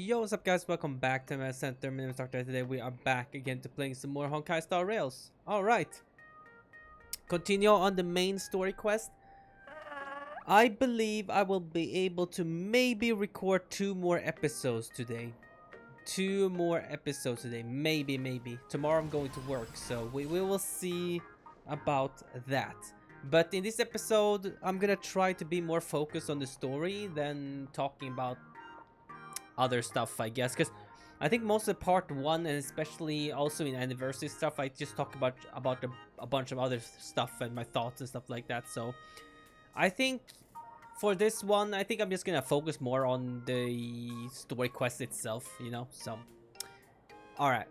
Yo, what's up guys, welcome back to AnimeHealthcenter. My name is Dr. Today we are back again to playing some more Honkai Star Rails. Alright. Continue on the main story quest. I believe I will be able to maybe record 2 more episodes today. 2 more episodes today. Maybe. Tomorrow I'm going to work, so we will see about that. But in this episode, I'm gonna try to be more focused on the story than talking about other stuff, I guess, because I think most of the part 1 and especially also in anniversary stuff, I just talk about a bunch of other stuff and my thoughts and stuff like that. So I think for this one, I think I'm just gonna focus more on the story quest itself, you know. So all right,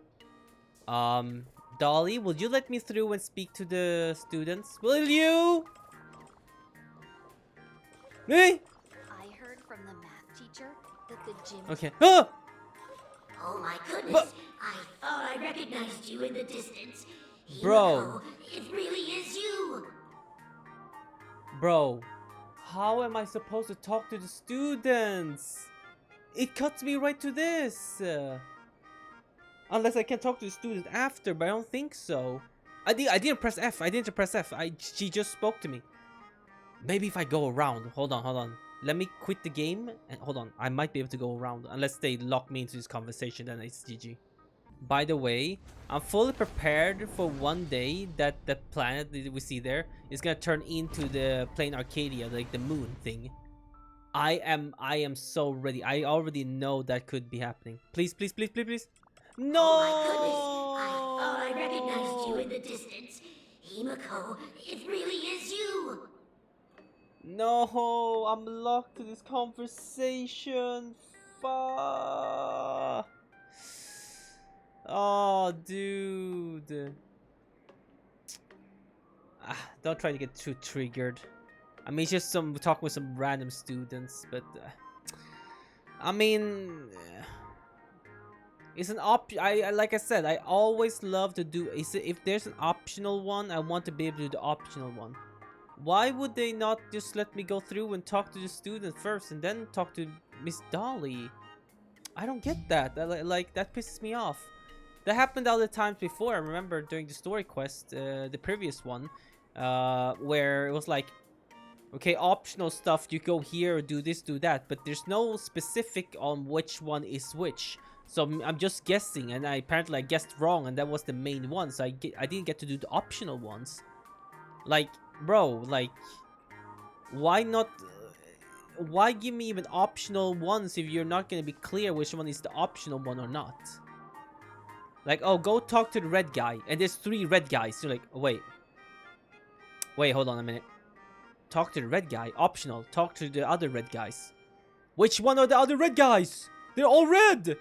Dolly, will you let me through and speak to the students? Will you? Me? I heard from the math teacher that the gym. Okay. Ah! Oh my goodness! But I thought I recognized you in the distance. Bro. Himiko, it really is you! Bro, how am I supposed to talk to the students? It cuts me right to this. Unless I can talk to the students after, but I don't think so. I didn't press F. She just spoke to me. Maybe if I go around. Hold on. Let me quit the game and hold on. I might be able to go around unless they lock me into this conversation. Then it's GG. By the way, I'm fully prepared for one day that that planet that we see there is gonna turn into the plane Arcadia, like the moon thing. I am so ready. I already know that could be happening. Please. No! Oh my goodness! I thought I recognized you in the distance. Himiko, it really is you! No, I'm locked to this conversation. Fuck. Oh, dude. Don't try to get too triggered. I mean, it's just talking with some random students, but I mean, it's an I like I said, I always love to do. If there's an optional one, I want to be able to do the optional one. Why would they not just let me go through and talk to the student first and then talk to Miss Dolly? I don't get that. Like that pisses me off. That happened other times before. I remember during the story quest, the previous one, where it was like, okay, optional stuff, you go here, do this, do that, but there's no specific on which one is which. So I'm just guessing, and apparently I guessed wrong, and that was the main one. So I didn't get to do the optional ones. Like, bro, like, why not? Why give me even optional ones if you're not gonna be clear which one is the optional one or not? Like, oh, go talk to the red guy, and there's 3 red guys. You're like, oh, wait, hold on a minute. Talk to the red guy, optional. Talk to the other red guys. Which one are the other red guys? They're all red.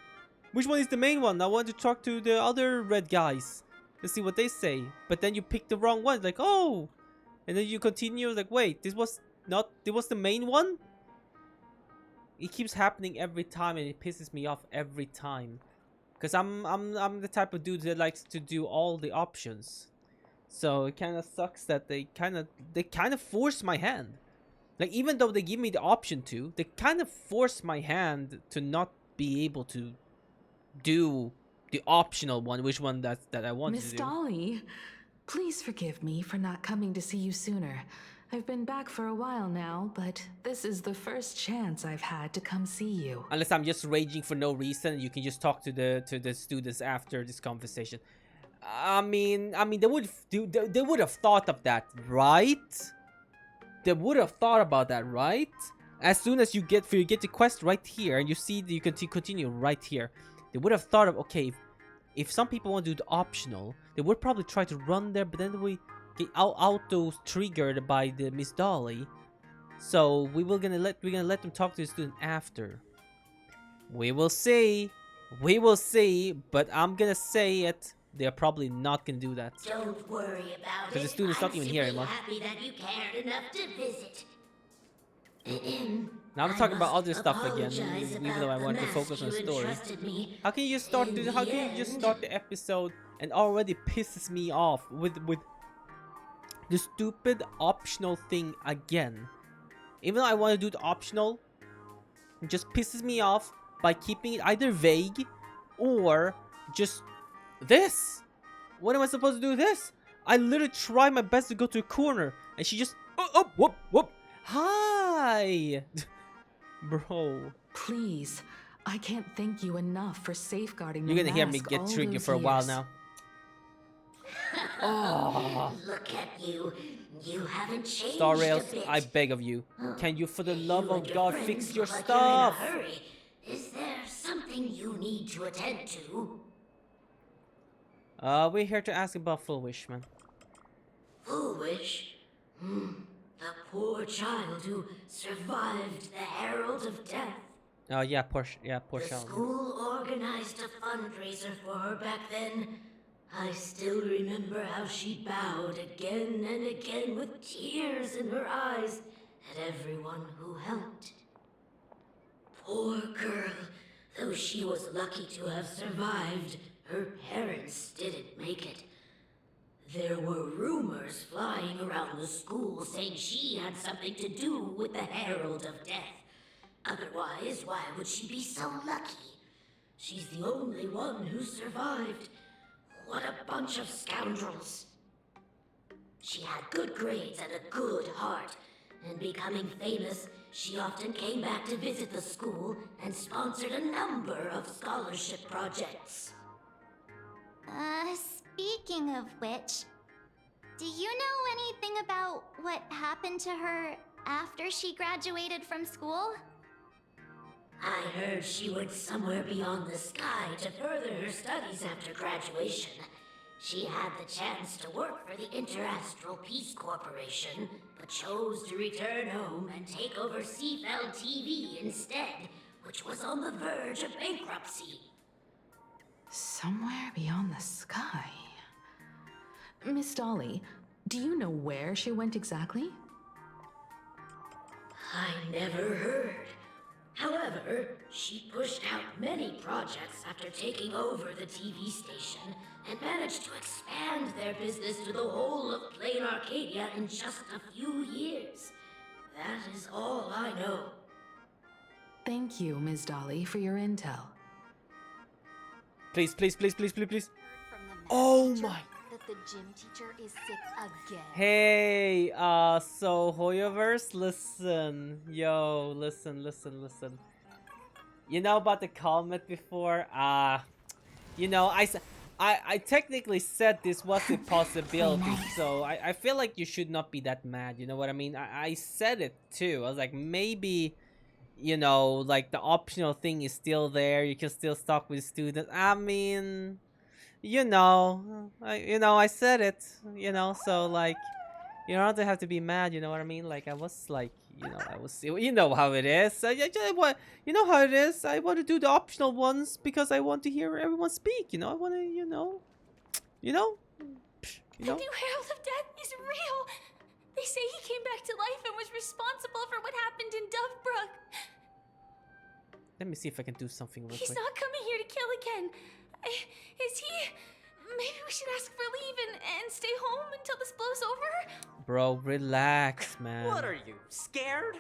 Which one is the main one? I want to talk to the other red guys. Let's see what they say. But then you pick the wrong one. Like, oh. And then you continue like, wait, this was the main one? It keeps happening every time and it pisses me off every time. Cause I'm the type of dude that likes to do all the options. So it kinda sucks that they kinda force my hand. Like, even though they give me the option to, they kind of force my hand to not be able to do the optional one, which one that I want to do. Miss Dolly, please forgive me for not coming to see you sooner. I've been back for a while now, but this is the first chance I've had to come see you. Unless I'm just raging for no reason, you can just talk to the students after this conversation. I mean, they would have thought of that, right? They would have thought about that, right? As soon as you get the quest right here, and you see you can continue right here, they would have thought of, okay, if some people want to do the optional, they would probably try to run there, but then we get auto triggered by the Miss Dolly. So we're gonna let them talk to the student after. We will see, but I'm gonna say it. They're probably not gonna do that. Don't worry about it. Because the student's not even here anymore. I'm simply happy that you cared enough to visit. Now I'm talking about other stuff again, even though I want to focus on the story. How can you just start the episode and already pisses me off with the stupid optional thing again? Even though I want to do the optional, it just pisses me off by keeping it either vague or just this. What am I supposed to do with this? I literally try my best to go to a corner, and she just whoop whoop. Hi, bro. Please, I can't thank you enough for safeguarding You're the gonna hear me mask get all triggered those for a while years. now. Oh. Look at you. You haven't changed Star a Rails, bit. I beg of you. Can you, for the love You of and your God, friends fix your look like stuff? You're in a hurry. Is there something you need to attend to? We're here to ask about Foolish, man. Foolish? The poor child who survived the Herald of Death. Oh yeah, poor The child. school organized a fundraiser for her back then. I still remember how she bowed again and again with tears in her eyes at everyone who helped. Poor girl. Though she was lucky to have survived, her parents didn't make it. There were rumors flying around the school saying she had something to do with the Herald of Death. Otherwise, why would she be so lucky? She's the only one who survived. What a bunch of scoundrels. She had good grades and a good heart, and becoming famous, she often came back to visit the school and sponsored a number of scholarship projects. Speaking of which, do you know anything about what happened to her after she graduated from school? I heard she went somewhere beyond the sky to further her studies after graduation. She had the chance to work for the Interastral Peace Corporation, but chose to return home and take over Seafell TV instead, which was on the verge of bankruptcy. Somewhere beyond the sky. Miss Dolly, do you know where she went exactly? I never heard. However, she pushed out many projects after taking over the TV station and managed to expand their business to the whole of Plain Arcadia in just a few years. That is all I know. Thank you, Ms. Dolly, for your intel. Please. From the math Oh teacher my. that the gym teacher is sick again. Hey, so Hoyoverse, listen. Yo, listen. You know about the comment before? You know, I technically said this was a possibility, so I feel like you should not be that mad, you know what I mean? I said it too. I was like, maybe, you know, like the optional thing is still there. You can still talk with students. I mean, you know, I said it, you know, so like, you don't have to be mad, you know what I mean? Like, I was like, you know how it is. You know how it is. I want to do the optional ones because I want to hear everyone speak, you know? I want to, you know. The new Herald of Death is real. They say he came back to life and was responsible for what happened in Dovebrook. Let me see if I can do something real He's quick. not coming here to kill again. Is he? Maybe we should ask for leave and stay home until this blows over? Bro, relax, man. What are you, scared?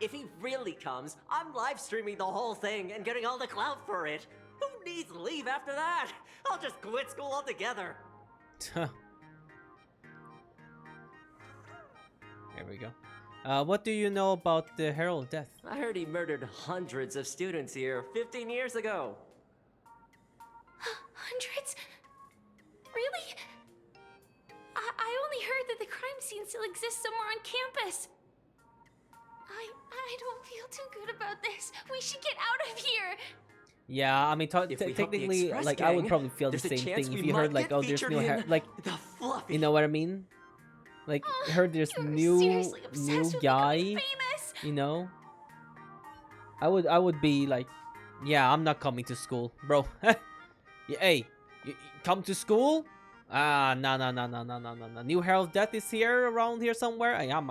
If he really comes, I'm live streaming the whole thing and getting all the clout for it. Who needs leave after that? I'll just quit school altogether. There we go. What do you know about the Herald of Death? I heard he murdered hundreds of students here 15 years ago. Hundreds? Really? I only heard that the crime scene still exists somewhere on campus. I don't feel too good about this. We should get out of here. Yeah, I mean, If we help the technically, Express like, I would gang, probably feel the there's a same chance thing if we you heard, might like, get oh, there's featured new in like, the Fluffy. you know what I mean? Like, heard there's You're new seriously obsessed with guy, becoming famous. you know? I would be like, yeah, I'm not coming to school, bro. Yeah, hey, you come to school? No. New Herald of Death is here, around here somewhere. Hey, I'm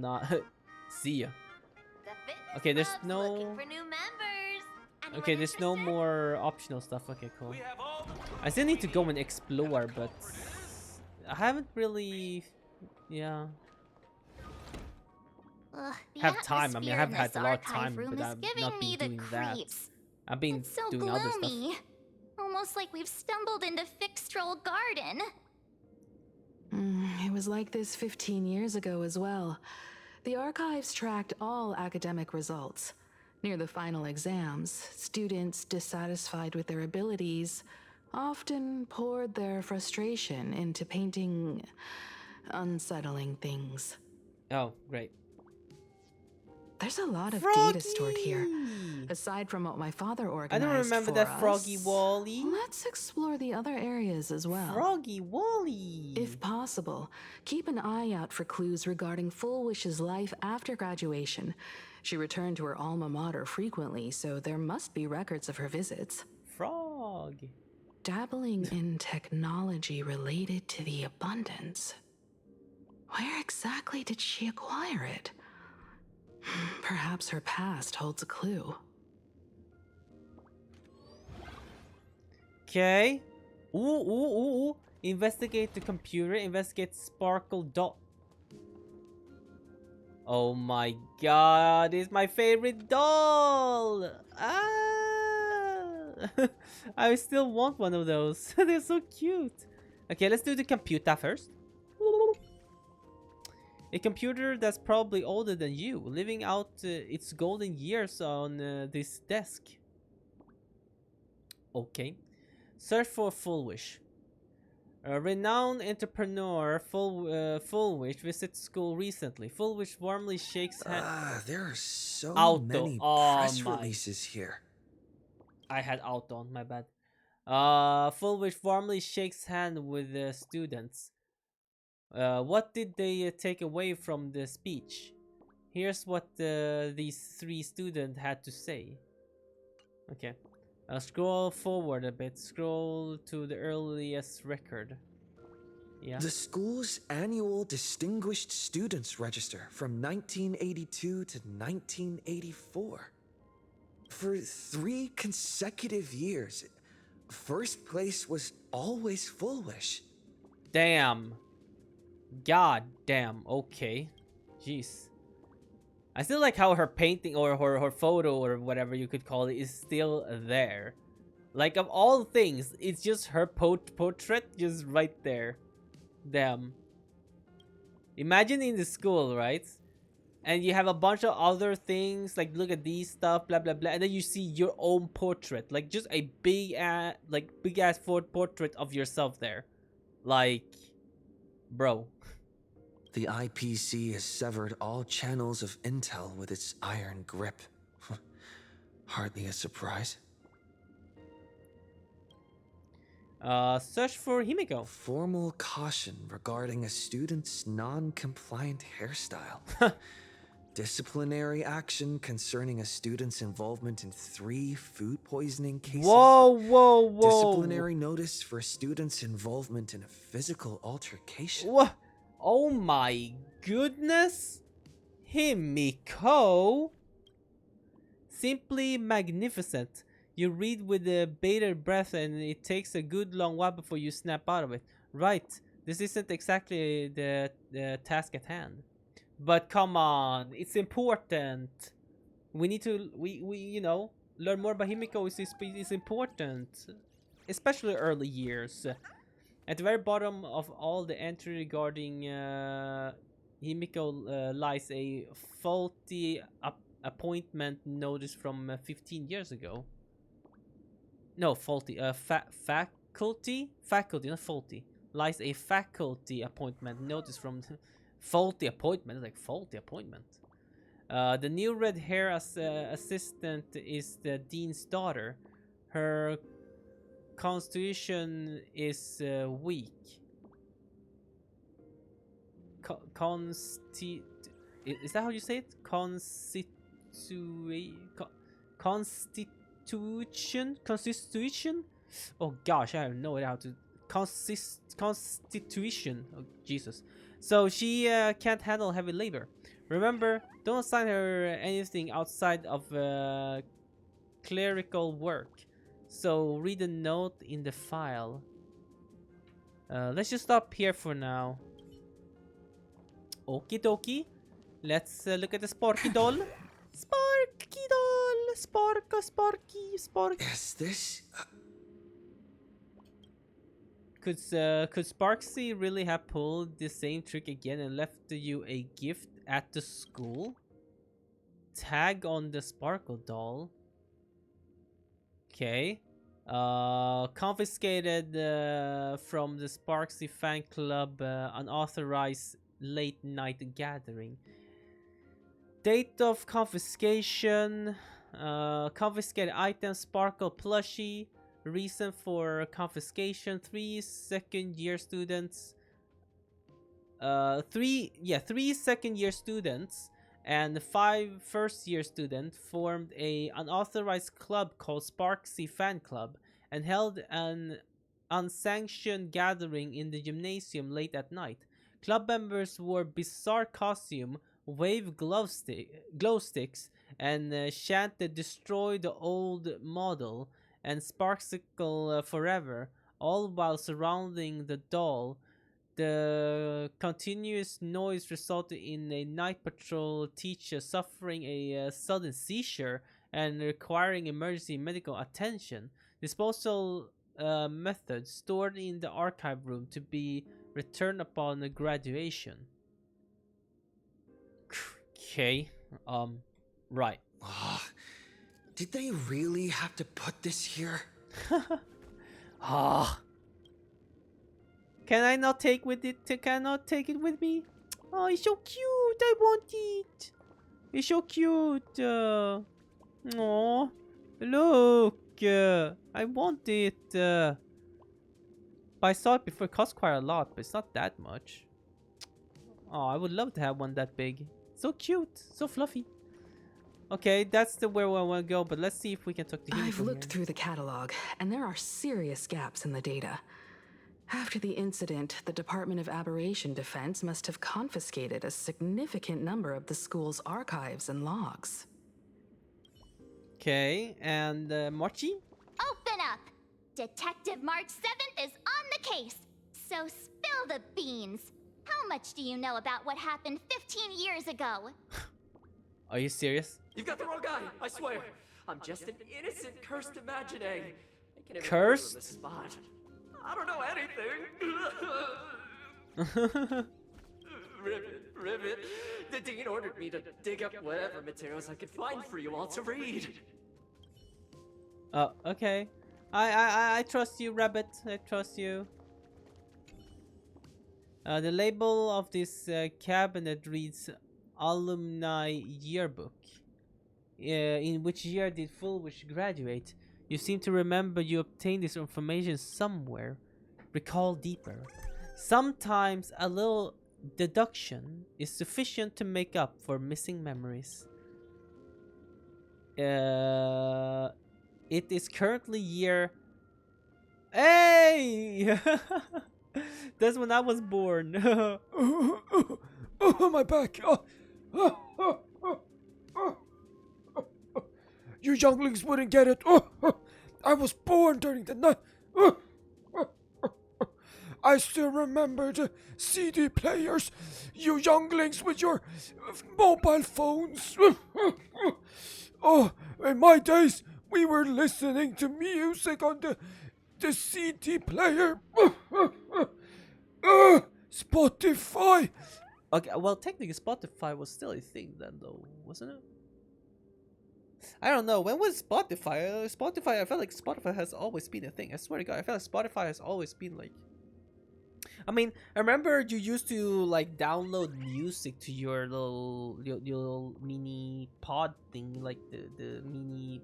not. See ya. The fitness Okay, there's club's no- looking for new members. Anyone Okay, there's no interested? more optional stuff. Okay, cool. I still need to go and explore, but I haven't really, yeah, Ugh, the have time. I mean, I atmosphere have in had this a lot of archive time, room but is I've giving not me been the doing that. creeps. I've been It's so doing other stuff. gloomy. Almost like we've stumbled into Fixtroll Garden. It was like this 15 years ago as well. The archives tracked all academic results. Near the final exams, students dissatisfied with their abilities often poured their frustration into painting unsettling things. Oh, great. There's a lot of Froggy! data stored here. Aside from what my father I organized don't remember for that Froggy us, Wally. let's explore the other areas as well. Froggy Wally. If possible, keep an eye out for clues regarding Full Wish's life after graduation. She returned to her alma mater frequently, so there must be records of her visits. Frog. Dabbling in technology related to the abundance. Where exactly did she acquire it? Perhaps her past holds a clue. Okay. Ooh. Investigate the computer. Investigate Sparkle Dot. Oh my god, it's my favorite doll! Ah! I still want one of those. They're so cute. Okay, let's do the computer first. A computer that's probably older than you, living out its golden years on this desk. Okay. Search for Full Wish. A renowned entrepreneur, Full Wish, visits school recently. Full Wish warmly shakes hands. There are so Auto. many Oh press my. releases here. I had auto on, my bad. Full Wish warmly shakes hand with the students. What did they take away from the speech? Here's what these three students had to say. Okay. Scroll forward a bit. Scroll to the earliest record. Yeah. The school's annual Distinguished Students Register from 1982 to 1984. For 3 consecutive years, first place was always Full Wish. Damn. God damn. Okay. Jeez. I still like how her painting or her photo or whatever you could call it is still there. Like, of all things, it's just her portrait just right there. Damn. Imagine in the school, right? And you have a bunch of other things, like look at these stuff, blah blah blah, and then you see your own portrait, like just a big ass portrait of yourself there. Like, bro. The IPC has severed all channels of intel with its iron grip. Hardly a surprise. Search for Himiko. Formal caution regarding a student's non-compliant hairstyle. Disciplinary action concerning a student's involvement in 3 food poisoning cases. Whoa. Disciplinary notice for a student's involvement in a physical altercation. What? Oh my goodness. Himiko. Simply magnificent. You read with a bated breath and it takes a good long while before you snap out of it. Right, this isn't exactly the task at hand. But come on, it's important. We need to, you know, learn more about Himiko is important. Especially early years. At the very bottom of all the entry regarding Himiko lies a faulty appointment notice from 15 years ago. No, faulty. Faculty, not faulty. Lies a faculty appointment notice from faulty appointment. Like faulty appointment. The new red hair assistant is the dean's daughter. Her constitution is weak. Is that how you say it? Constitution? Oh gosh, I have no idea how to. Constitution. Oh Jesus. So she can't handle heavy labor. Remember, don't assign her anything outside of clerical work. So read the note in the file. Let's just stop here for now. Okie dokie. Let's look at the Sparky doll. Sparky doll. Sparky. Is this? Could Sparksy really have pulled the same trick again and left you a gift at the school? Tag on the Sparkle doll. Okay. Confiscated from the Sparksy fan club, unauthorized late night gathering. Date of confiscation. Confiscated item Sparkle plushie. Reason for confiscation: 3 second-year students. Three second-year students and 5 first-year students formed a unauthorized club called Sparksy Fan Club and held an unsanctioned gathering in the gymnasium late at night. Club members wore bizarre costume, waved glow sticks, and chanted "Destroy the old model" and "Sparksicle forever," all while surrounding the doll. The continuous noise resulted in a night patrol teacher suffering a sudden seizure and requiring emergency medical attention. Disposal methods stored in the archive room to be returned upon graduation. Okay, right. Did they really have to put this here? Can I not take with it? Can I not take it with me? Oh, it's so cute. I want it. It's so cute. Aw, look. I want it. But I saw it before. It cost quite a lot, but it's not that much. Oh, I would love to have one that big. So cute. So fluffy. Okay, that's the where I want to go, but let's see if we can talk to him. I've looked through the catalog, and there are serious gaps in the data. After the incident, the Department of Aberration Defense must have confiscated a significant number of the school's archives and logs. Okay, and Mochi? Open up! Detective March 7th is on the case, so spill the beans. How much do you know about what happened 15 years ago? Are you serious? You've got the wrong guy, I swear. I'm just an innocent, cursed imaginary. I can never Cursed? remember the spot. I don't know anything. Ribbit. The dean ordered me to dig up whatever materials I could find for you all to read. Oh, okay. I trust you, Rabbit. I trust you. The label of this cabinet reads Alumni Yearbook. In which year did Fulwish graduate? You seem to remember you obtained this information somewhere. Recall deeper. Sometimes a little deduction is sufficient to make up for missing memories. It is currently year... Hey! That's when I was born. Oh, my back. You younglings wouldn't get it. I was born during the night. I still remember the CD players. You younglings with your mobile phones. Oh, in my days, we were listening to music on the CD player. Spotify. Okay, well, technically Spotify was still a thing then, though, wasn't it? I don't know. When was Spotify? Spotify, I felt like Spotify has always been a thing. I swear to God, I felt like Spotify has always been like... I mean, I remember you used to like download music to your little mini pod thing, like the mini,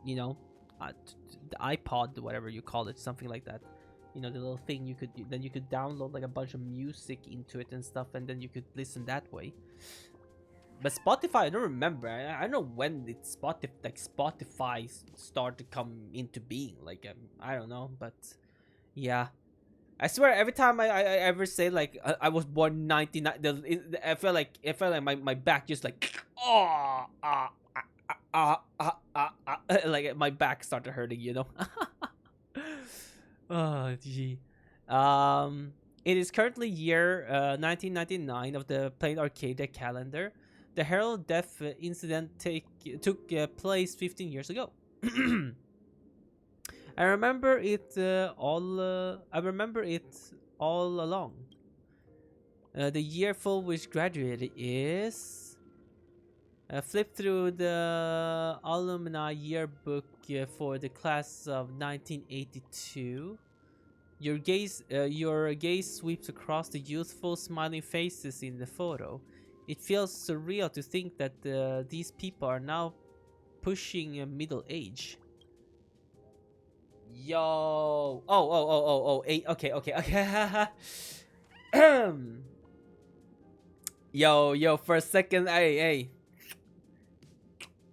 you know, the iPod, whatever you call it, something like that. You know, the little thing you could download like a bunch of music into it and stuff, and then you could listen that way. But Spotify, I don't remember. I don't know when did Spotify started to come into being. Like I don't know, but yeah. I swear, every time I ever say like I was born 99, I felt like my back just like like my back started hurting, you know. Oh gee. It is currently year 1999 of the Plain Arcadia calendar. The Herald death incident took place 15 years ago. I remember it all along. The year Fullwish graduated is. Flip through the alumni yearbook for the class of 1982. Your gaze sweeps across the youthful, smiling faces in the photo. It feels surreal to think that these people are now pushing middle age. Yo! Oh! Okay. Yo! For a second, hey.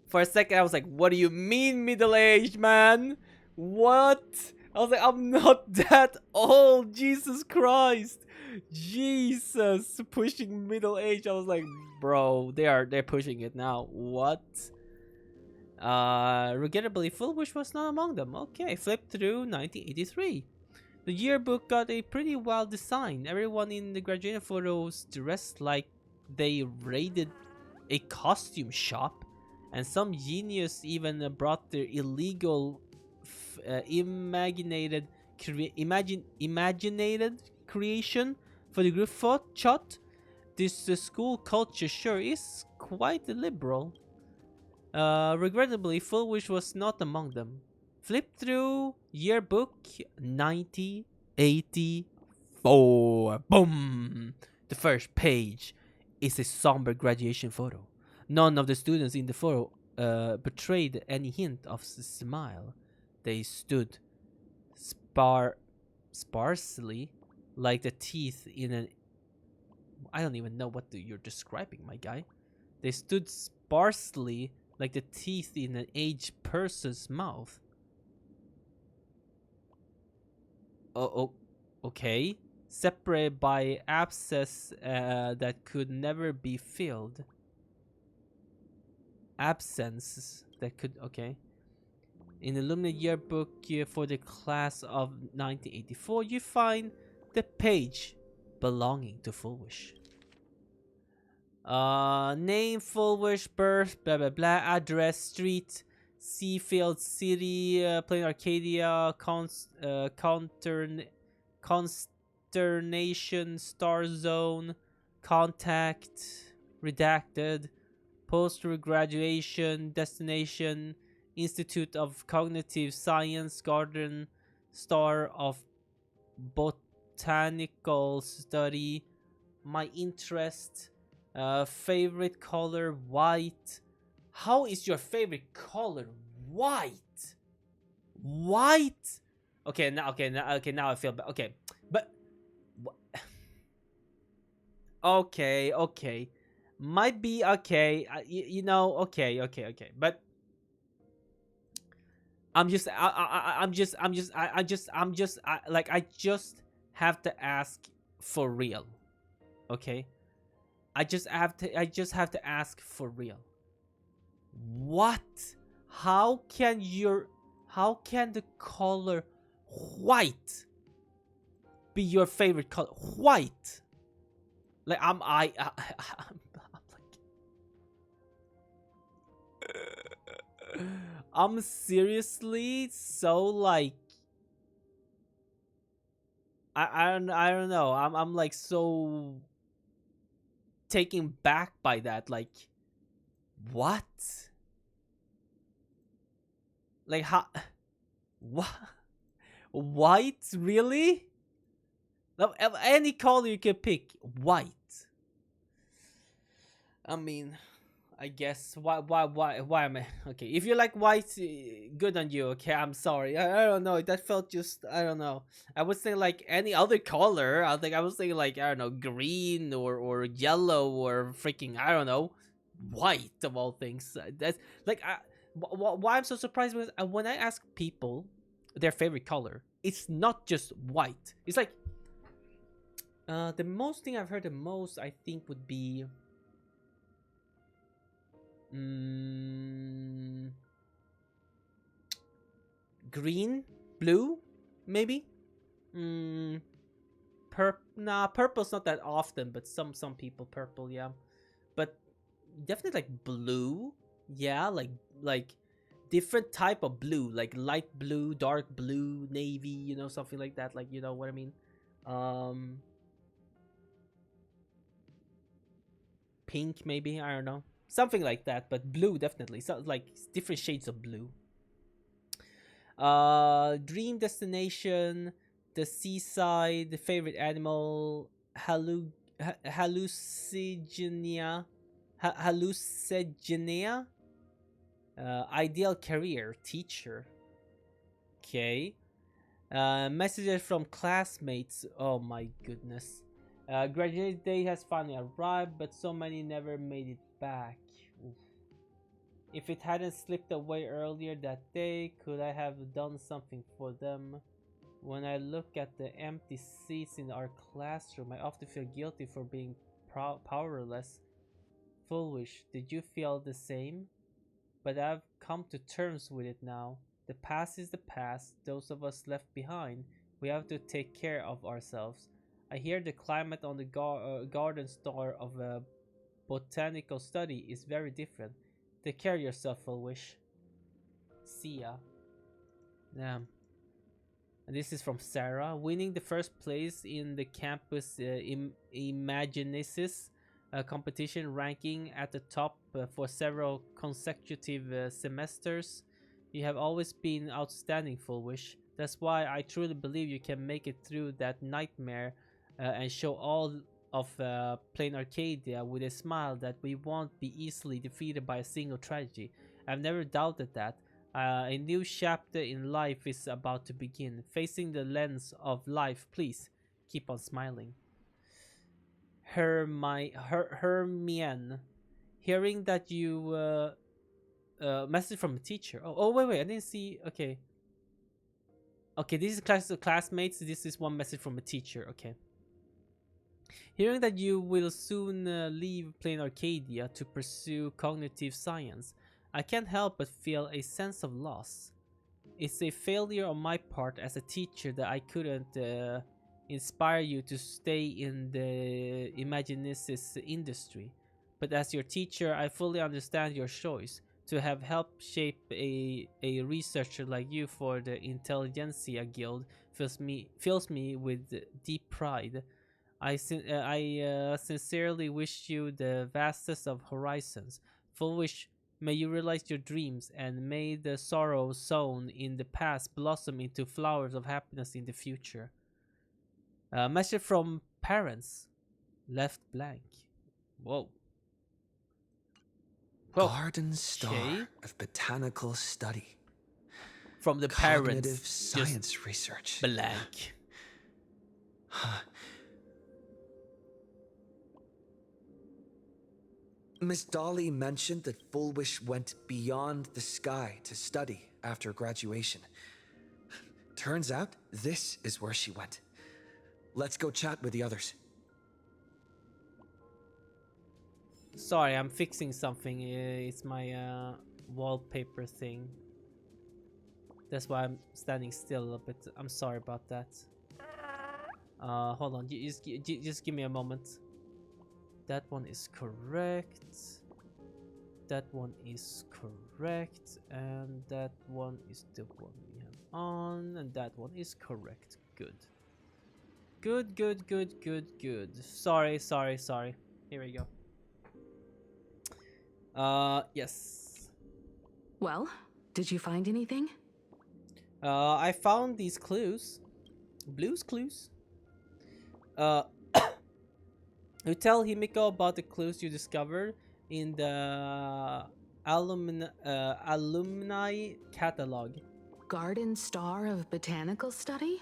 For a second, I was like, "What do you mean middle-aged, man? What?" I was like, "I'm not that old, Jesus Christ, Jesus!" Pushing middle age. I was like, "Bro, they're pushing it now. What?" Regrettably, Fullwish was not among them. Okay, flip through 1983. The yearbook got a pretty wild design. Everyone in the graduation photos dressed like they raided a costume shop, and some genius even brought their illegal imaginated creation for the group shot. This school culture sure is quite liberal. Regrettably, Fullwish was not among them. Flip through yearbook 1984. Boom! The first page is a somber graduation photo. None of the students in the photo betrayed any hint of smile. They stood sparsely, like the teeth in an... I don't even know what you're describing, my guy. They stood sparsely, like the teeth in an aged person's mouth. Oh, okay. Separated by abscess that could never be filled. Absence that could... Okay. In the alumni yearbook for the class of 1984, you find the page belonging to Fullwish. Name, Fullwish, birth, blah blah blah, address, street, Seafield City, Plain Arcadia, consternation, star zone, contact, redacted, post-graduation, destination, Institute of Cognitive Science, Garden, Star of Botanical Study, my interest, favorite color, white. How is your favorite color white? White? Okay, now I feel bad. Okay, but okay, might be okay. You know, okay, but I just have to ask for real. Okay? I just have to ask for real. What? How can the color white be your favorite color? White. Like I'm like I'm seriously so like I don't know. I'm like so taken back by that. Like what? Like how? What? White? Really? Any color you can pick. White. I mean, I guess why am I okay? If you like white, good on you. Okay, I'm sorry. I don't know. That felt just I don't know. I would say like any other color. I was thinking like I don't know, green or yellow or freaking I don't know, white of all things. That's like why I'm so surprised with when I ask people their favorite color, it's not just white. It's like the most thing I've heard the most I think would be. Green, blue, maybe. Purple's not that often, but some people purple, yeah. But definitely like blue. Yeah, like different type of blue, like light blue, dark blue, navy, you know, something like that. Like, you know what I mean? Um, Pink maybe, I don't know, something like that. But blue definitely. So like different shades of blue. Dream destination, the seaside, the favorite animal, hallucigenia, hallucigenia. Ideal career, teacher. Okay. Messages from classmates. Oh my goodness. Graduation day has finally arrived, but so many never made it back. Oof. If it hadn't slipped away earlier that day, could I have done something for them? When I look at the empty seats in our classroom, I often feel guilty for being powerless. Foolish, did you feel the same? But I've come to terms with it now. The past is the past. Those of us left behind, we have to take care of ourselves. I hear the climate on the garden star of a botanical study is very different. Take care of yourself, Foolish. See ya. Damn. And this is from Sarah. Winning the first place in the campus Imaginesis competition, ranking at the top for several consecutive semesters. You have always been outstanding, Foolish. That's why I truly believe you can make it through that nightmare and show all of Plain Arcadia with a smile that we won't be easily defeated by a single tragedy. I've never doubted that. A new chapter in life is about to begin. Facing the lens of life, please keep on smiling. Hermione, hearing that you message from a teacher. Oh wait, I didn't see. Okay, this is classmates. This is one message from a teacher. Okay. Hearing that you will soon leave Plain Arcadia to pursue cognitive science, I can't help but feel a sense of loss. It's a failure on my part as a teacher that I couldn't inspire you to stay in the Imaginesis industry. But as your teacher, I fully understand your choice. To have helped shape a researcher like you for the Intelligentsia Guild fills me with deep pride. I sincerely wish you the vastest of horizons. Foolish, may you realize your dreams, and may the sorrow sown in the past blossom into flowers of happiness in the future. Message from parents. Left blank. Whoa. Garden Star of Botanical Study. From the Cognitive parents. Science Research. Blank. Miss Dolly mentioned that Foolish went beyond the sky to study after graduation. Turns out this is where she went. Let's go chat with the others. Sorry, I'm fixing something. It's my wallpaper thing. That's why I'm standing still a little bit. I'm sorry about that. Hold on. Just give me a moment. That one is correct. That one is correct. And that one is the one we have on. And that one is correct. Good. Good. Sorry. Here we go. Yes. Well, did you find anything? I found these clues. Blue's clues. You tell Himiko about the clues you discovered in the alumni catalog. Garden Star of Botanical Study?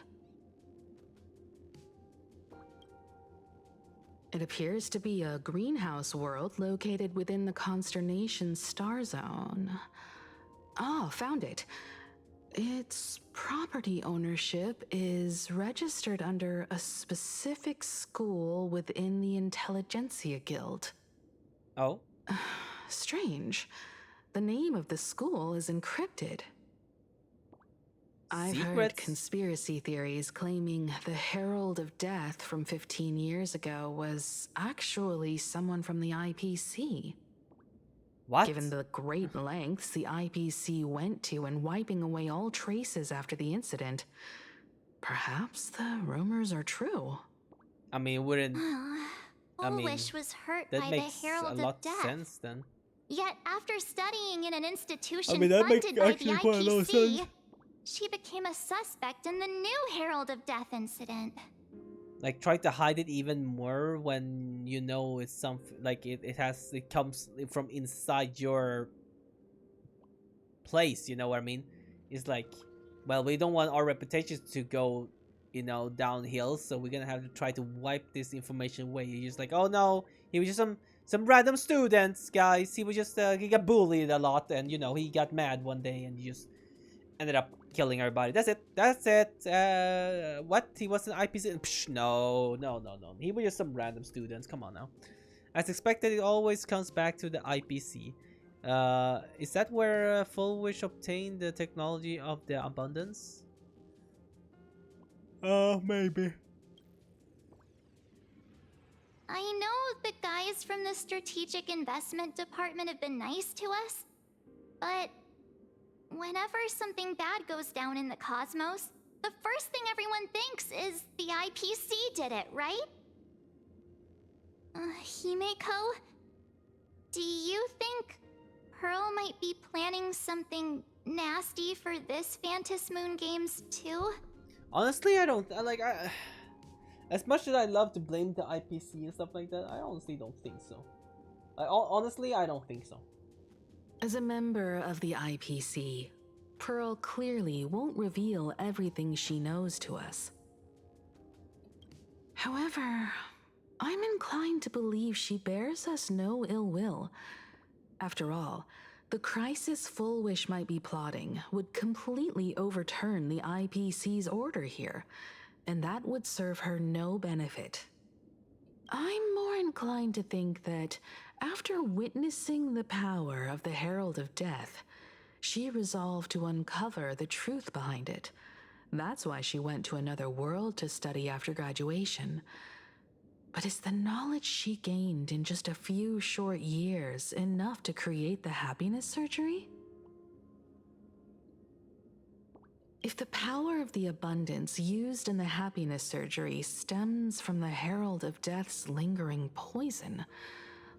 It appears to be a greenhouse world located within the Consternation Star Zone. Oh, found it. Its property ownership is registered under a specific school within the Intelligentsia Guild. Oh? Strange. The name of the school is encrypted. I've heard conspiracy theories claiming the Herald of Death from 15 years ago was actually someone from the IPC. What? Given the great lengths the IPC went to in wiping away all traces after the incident, perhaps the rumors are true. I mean, wouldn't... I mean, Fullwish was hurt that by makes the Herald a lot of Death. sense then. Yet after studying in an institution mean, that makes funded by the actually quite a lot of IPC, sense. she became a suspect in the new Herald of Death incident. Like, try to hide it even more when you know it's something like it comes from inside your place, you know what I mean? It's like, well, we don't want our reputations to go, you know, downhill, so we're gonna have to try to wipe this information away. You're just like, oh no, he was just some random students, guys. He was just he got bullied a lot, and you know, he got mad one day and he just ended up killing everybody. That's it. That's it. What? He was an IPC? Psh, no. He was just some random students. Come on now. As expected, it always comes back to the IPC. Is that where Fullwish obtained the technology of the abundance? Maybe. I know the guys from the Strategic Investment Department have been nice to us, but whenever something bad goes down in the cosmos, the first thing everyone thinks is the IPC did it, right? Himeko, do you think Pearl might be planning something nasty for this Phantasm Moon games too? Honestly, I don't as much as I love to blame the IPC and stuff like that, I honestly don't think so. Honestly, I don't think so. As a member of the IPC, Pearl clearly won't reveal everything she knows to us. However, I'm inclined to believe she bears us no ill will. After all, the crisis Fullwish might be plotting would completely overturn the IPC's order here, and that would serve her no benefit. I'm more inclined to think that after witnessing the power of the Herald of Death, she resolved to uncover the truth behind it. That's why she went to another world to study after graduation. But is the knowledge she gained in just a few short years enough to create the happiness surgery? If the power of the abundance used in the happiness surgery stems from the Herald of Death's lingering poison,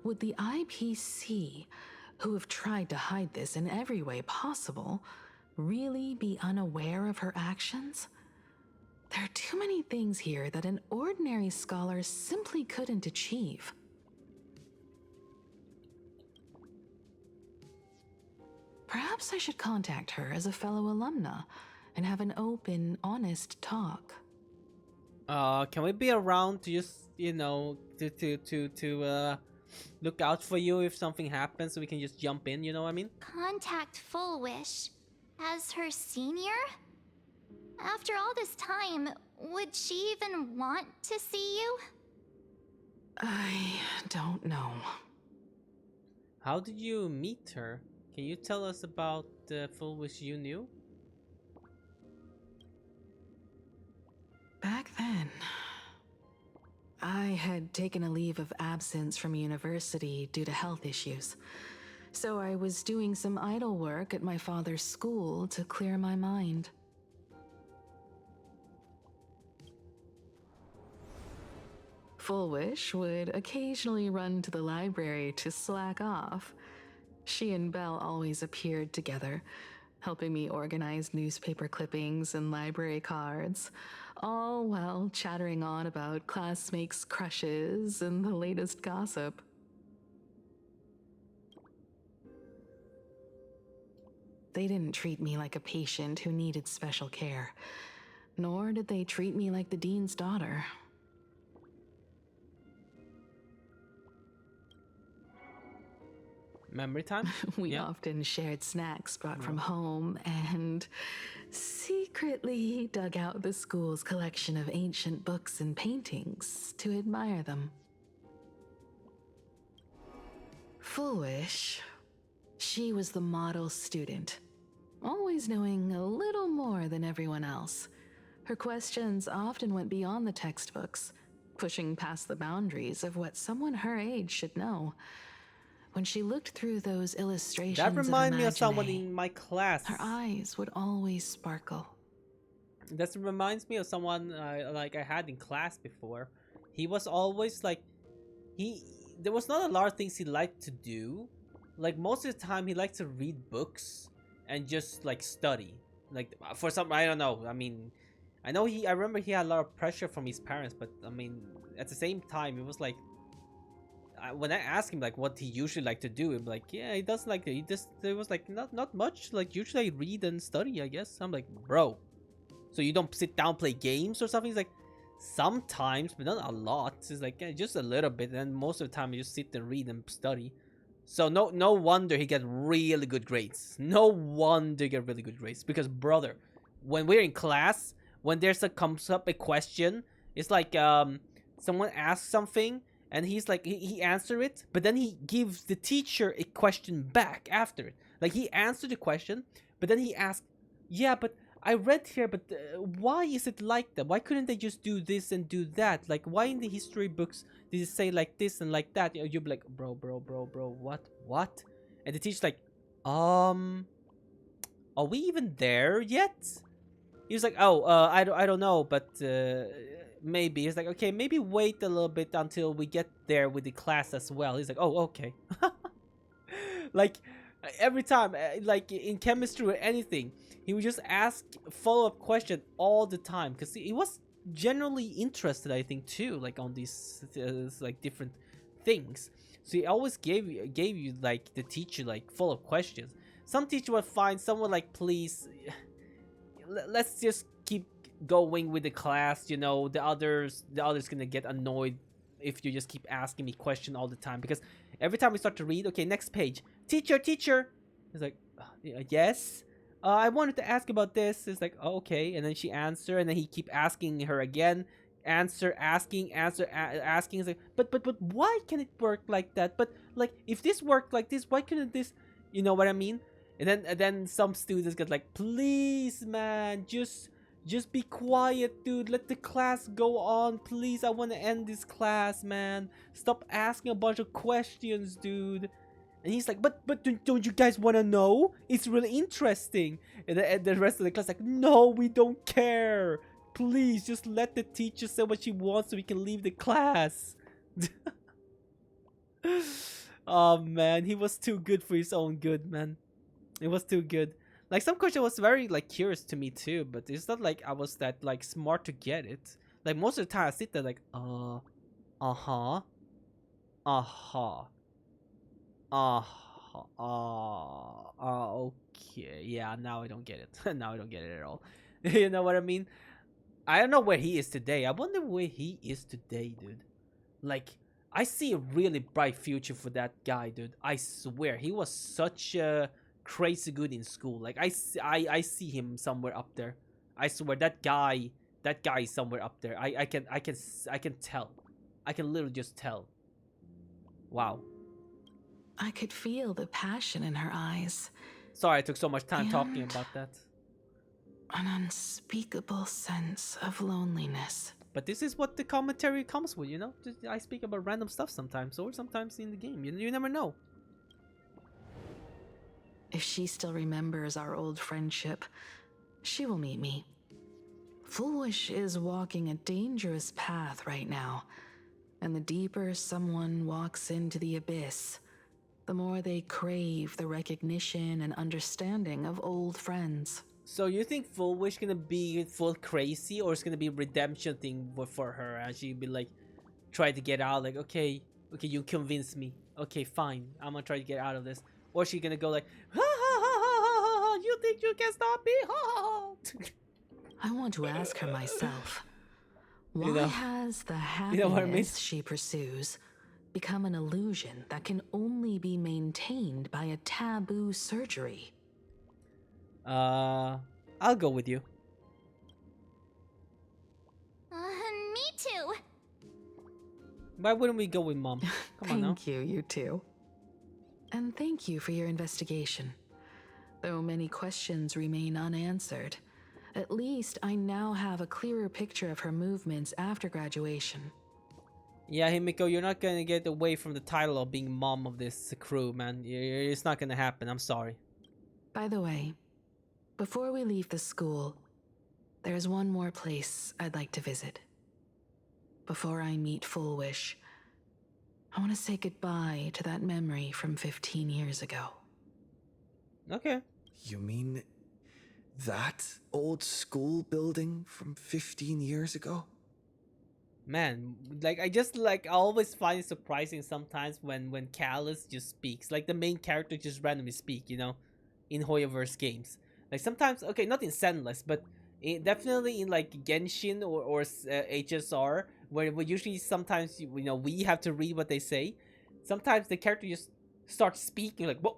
would the IPC, who have tried to hide this in every way possible, really be unaware of her actions? There are too many things here that an ordinary scholar simply couldn't achieve. Perhaps I should contact her as a fellow alumna and have an open, honest talk. Can we be around to just, you know, to look out for you if something happens, so we can just jump in, you know what I mean? Contact Fullwish as her senior? After all this time, would she even want to see you? I don't know. How did you meet her? Can you tell us about the Fullwish you knew? Back then, I had taken a leave of absence from university due to health issues, so I was doing some idle work at my father's school to clear my mind. Fullwish would occasionally run to the library to slack off. She and Belle always appeared together, helping me organize newspaper clippings and library cards, all while chattering on about classmates' crushes and the latest gossip. They didn't treat me like a patient who needed special care, nor did they treat me like the dean's daughter. Memory time? We Yeah. often shared snacks brought from home and secretly dug out the school's collection of ancient books and paintings to admire them. Fullwish, she was the model student, always knowing a little more than everyone else. Her questions often went beyond the textbooks, pushing past the boundaries of what someone her age should know. When she looked through those illustrations That reminds me of someone imagining, in my class. her eyes would always sparkle. That reminds me of someone like I had in class before. He was always like, there was not a lot of things he liked to do. Like most of the time he liked to read books and just like study. Like for some, I don't know. I mean, I remember he had a lot of pressure from his parents, but I mean, at the same time, it was like, when I asked him like what he usually like to do, he'd be like, yeah, he does like, there was like not much. Like usually I read and study, I guess. I'm like, bro, so you don't sit down play games or something? He's like, sometimes, but not a lot. It's like, yeah, just a little bit, and most of the time you just sit and read and study. So no wonder he got really good grades. No wonder he got really good grades, because brother, when we're in class, when comes up a question, it's like someone asks something and he's like he answer it, but then he gives the teacher a question back after it. Like he answered the question, but then he asked, yeah, but I read here, but why is it like that? Why couldn't they just do this and do that? Like, why in the history books did it say like this and like that? You'll be like, bro, what? And the teacher's like, are we even there yet? He was like, oh, I don't know, but maybe. He's like, okay, maybe wait a little bit until we get there with the class as well. He's like, oh, okay. Like, every time, like in chemistry or anything, he would just ask follow-up question all the time, because he was generally interested, I think, too, like on these like different things. So he always gave you like the teacher like follow-up questions. Some teacher would find someone like, please, let's just keep going with the class. You know, the others gonna get annoyed if you just keep asking me question all the time, because every time we start to read, okay, next page, teacher. He's like, yes. I wanted to ask about this. It's like, oh, okay. And then she answer, and then he keep asking her again. Asking. It's like, but why can it work like that? But like, if this worked like this, why couldn't this? You know what I mean? And then some students get like, please, man, just be quiet, dude. Let the class go on, please. I want to end this class, man. Stop asking a bunch of questions, dude. And he's like, but don't you guys want to know? It's really interesting. And the rest of the class like, no, we don't care. Please, just let the teacher say what she wants so we can leave the class. Oh, man. He was too good for his own good, man. It was too good. Like, some question was very, like, curious to me, too. But it's not like I was that, like, smart to get it. Like, most of the time I sit there like, uh-huh. Okay. Yeah, now I don't get it. Now I don't get it at all. You know what I mean? I don't know where he is today. I wonder where he is today, dude. Like, I see a really bright future for that guy, dude. I swear, he was such a crazy good in school. Like, I see him somewhere up there. I swear, that guy is somewhere up there. I can tell. I can literally just tell. Wow. I could feel the passion in her eyes. Sorry I took so much time talking about that. An unspeakable sense of loneliness. But this is what the commentary comes with, you know? I speak about random stuff sometimes, or sometimes in the game. You never know. If she still remembers our old friendship, she will meet me. Foolish is walking a dangerous path right now. And the deeper someone walks into the abyss, the more they crave the recognition and understanding of old friends. So you think Fullwish gonna be full crazy, or it's gonna be a redemption thing for her, and she'll be like, try to get out, like, okay, you convince me, okay, fine, I'm gonna try to get out of this, or she gonna go like, ha ha ha ha ha ha, you think you can stop me, ha ha ha. I want to ask her myself, why has the happiness you know what I mean? she pursues become an illusion that can only be maintained by a taboo surgery? I'll go with you. Me too. Why wouldn't we go with Mom? Come on now. Thank you, you two. And thank you for your investigation. Though many questions remain unanswered, at least I now have a clearer picture of her movements after graduation. Yeah, Himiko, you're not gonna get away from the title of being mom of this crew, man. It's not gonna happen. I'm sorry. By the way, before we leave the school, there's one more place I'd like to visit. Before I meet Full Wish, I want to say goodbye to that memory from 15 years ago. Okay. You mean that old school building from 15 years ago? Man, like I always find it surprising sometimes when Callus just speaks. Like the main character just randomly speak, you know, in Hoyoverse games. Like sometimes, okay, not in Zenless, but definitely in like Genshin or HSR, where usually sometimes you know we have to read what they say. Sometimes the character just starts speaking like what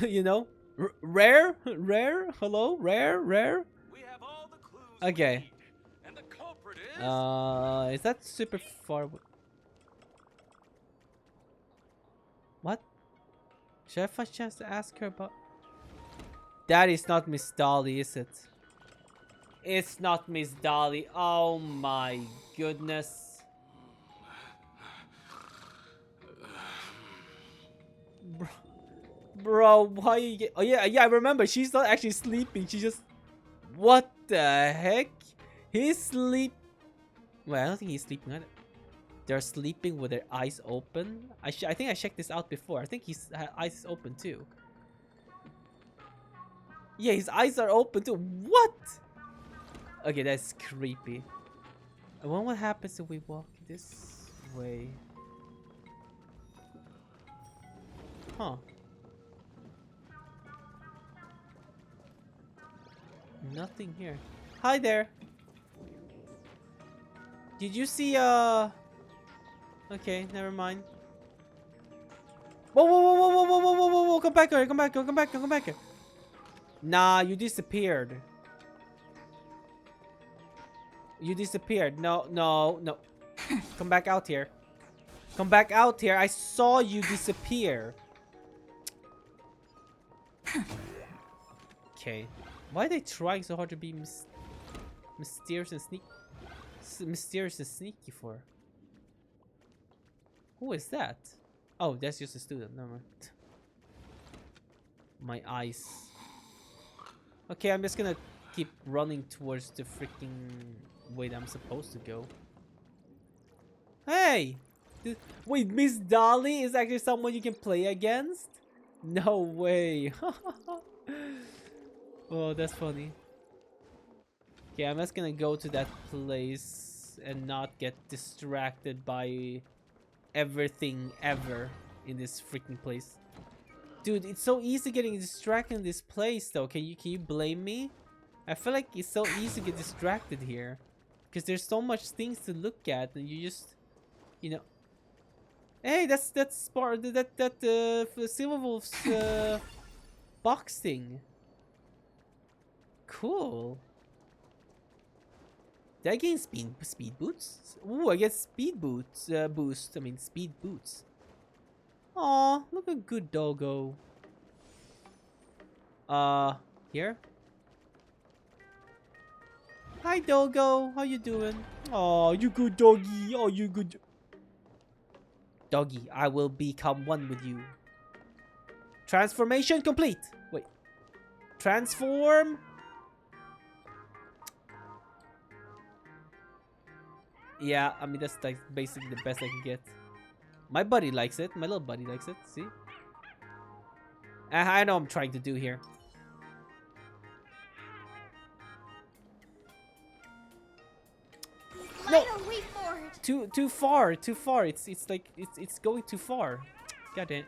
you know, rare, hello, rare. We have all the clues Okay. we need, and the culprit is... Is that super far? What? Should I have a chance to ask her about? That is not Miss Dolly, is it? It's not Miss Dolly. Oh my goodness. Bro, why you get... Oh yeah, I remember. She's not actually sleeping. She's just... What the heck? He's sleep... Well, I don't think he's sleeping either. They're sleeping with their eyes open. I think I checked this out before. I think his eyes is open too. Yeah, his eyes are open too. What? Okay, that's creepy. I wonder what happens if we walk this way. Huh. Nothing here. Hi there. Did you see Okay, never mind. Whoa, come back here, come back here. Nah, you disappeared. You disappeared. No. Come back out here. Come back out here. I saw you disappear. Okay. Why are they trying so hard to be mysterious and sneaky for? Who is that? Oh, that's just a student. Never mind. My eyes. Okay, I'm just gonna keep running towards the freaking way that I'm supposed to go. Hey! Wait, Miss Dolly is actually someone you can play against? No way. Oh, that's funny. Okay, I'm just gonna go to that place and not get distracted by everything ever in this freaking place. Dude, it's so easy getting distracted in this place though. Can you blame me? I feel like it's so easy to get distracted here. Because there's so much things to look at and you just, you know. Hey, that's part that Silverwolf's box thing. Cool. Did I gain speed boots? Ooh, I get speed boots boost. I mean speed boots. Aw, look at good doggo. Here? Hi doggo, how you doing? Oh, you good doggy. Oh, you good doggy. I will become one with you. Transformation complete. Wait. Transform. Yeah, I mean that's like basically the best I can get. My buddy likes it. My little buddy likes it. See? I know what I'm trying to do here. No. Way forward. Too far. It's like it's going too far. God damn.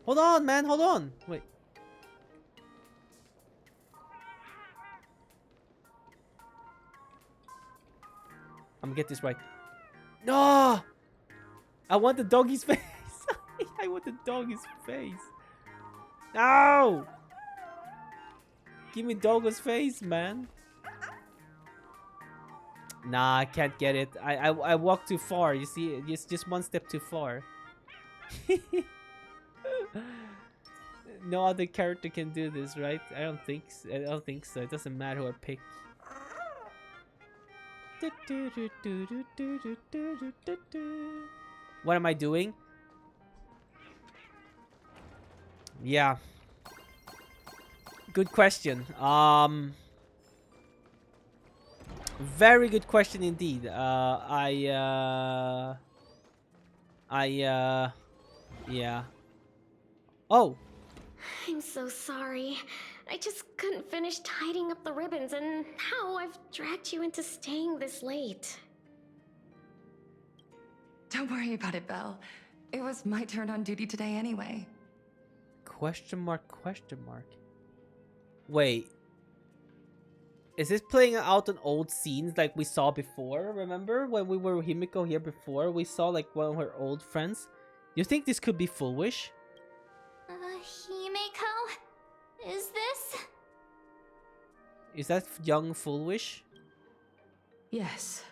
Hold on, man. Hold on. Wait. I'm gonna get this right. No! I want the doggy's face. I want the doggy's face. No! Give me doggo's face, man. Nah, I can't get it. I walked too far. You see, just one step too far. No other character can do this, right? I don't think so. It doesn't matter who I pick. What am I doing? Yeah. Good question. Very good question indeed. Yeah. Oh, I'm so sorry. I just couldn't finish tidying up the ribbons, and now I've dragged you into staying this late. Don't worry about it, Belle. It was my turn on duty today anyway. question mark, question mark. Wait. Is this playing out on old scenes like we saw before? Remember when we were with Himiko here before? We saw like one of her old friends. You think this could be Foolish? Himeko? Is this? Is that young Foolish? Yes.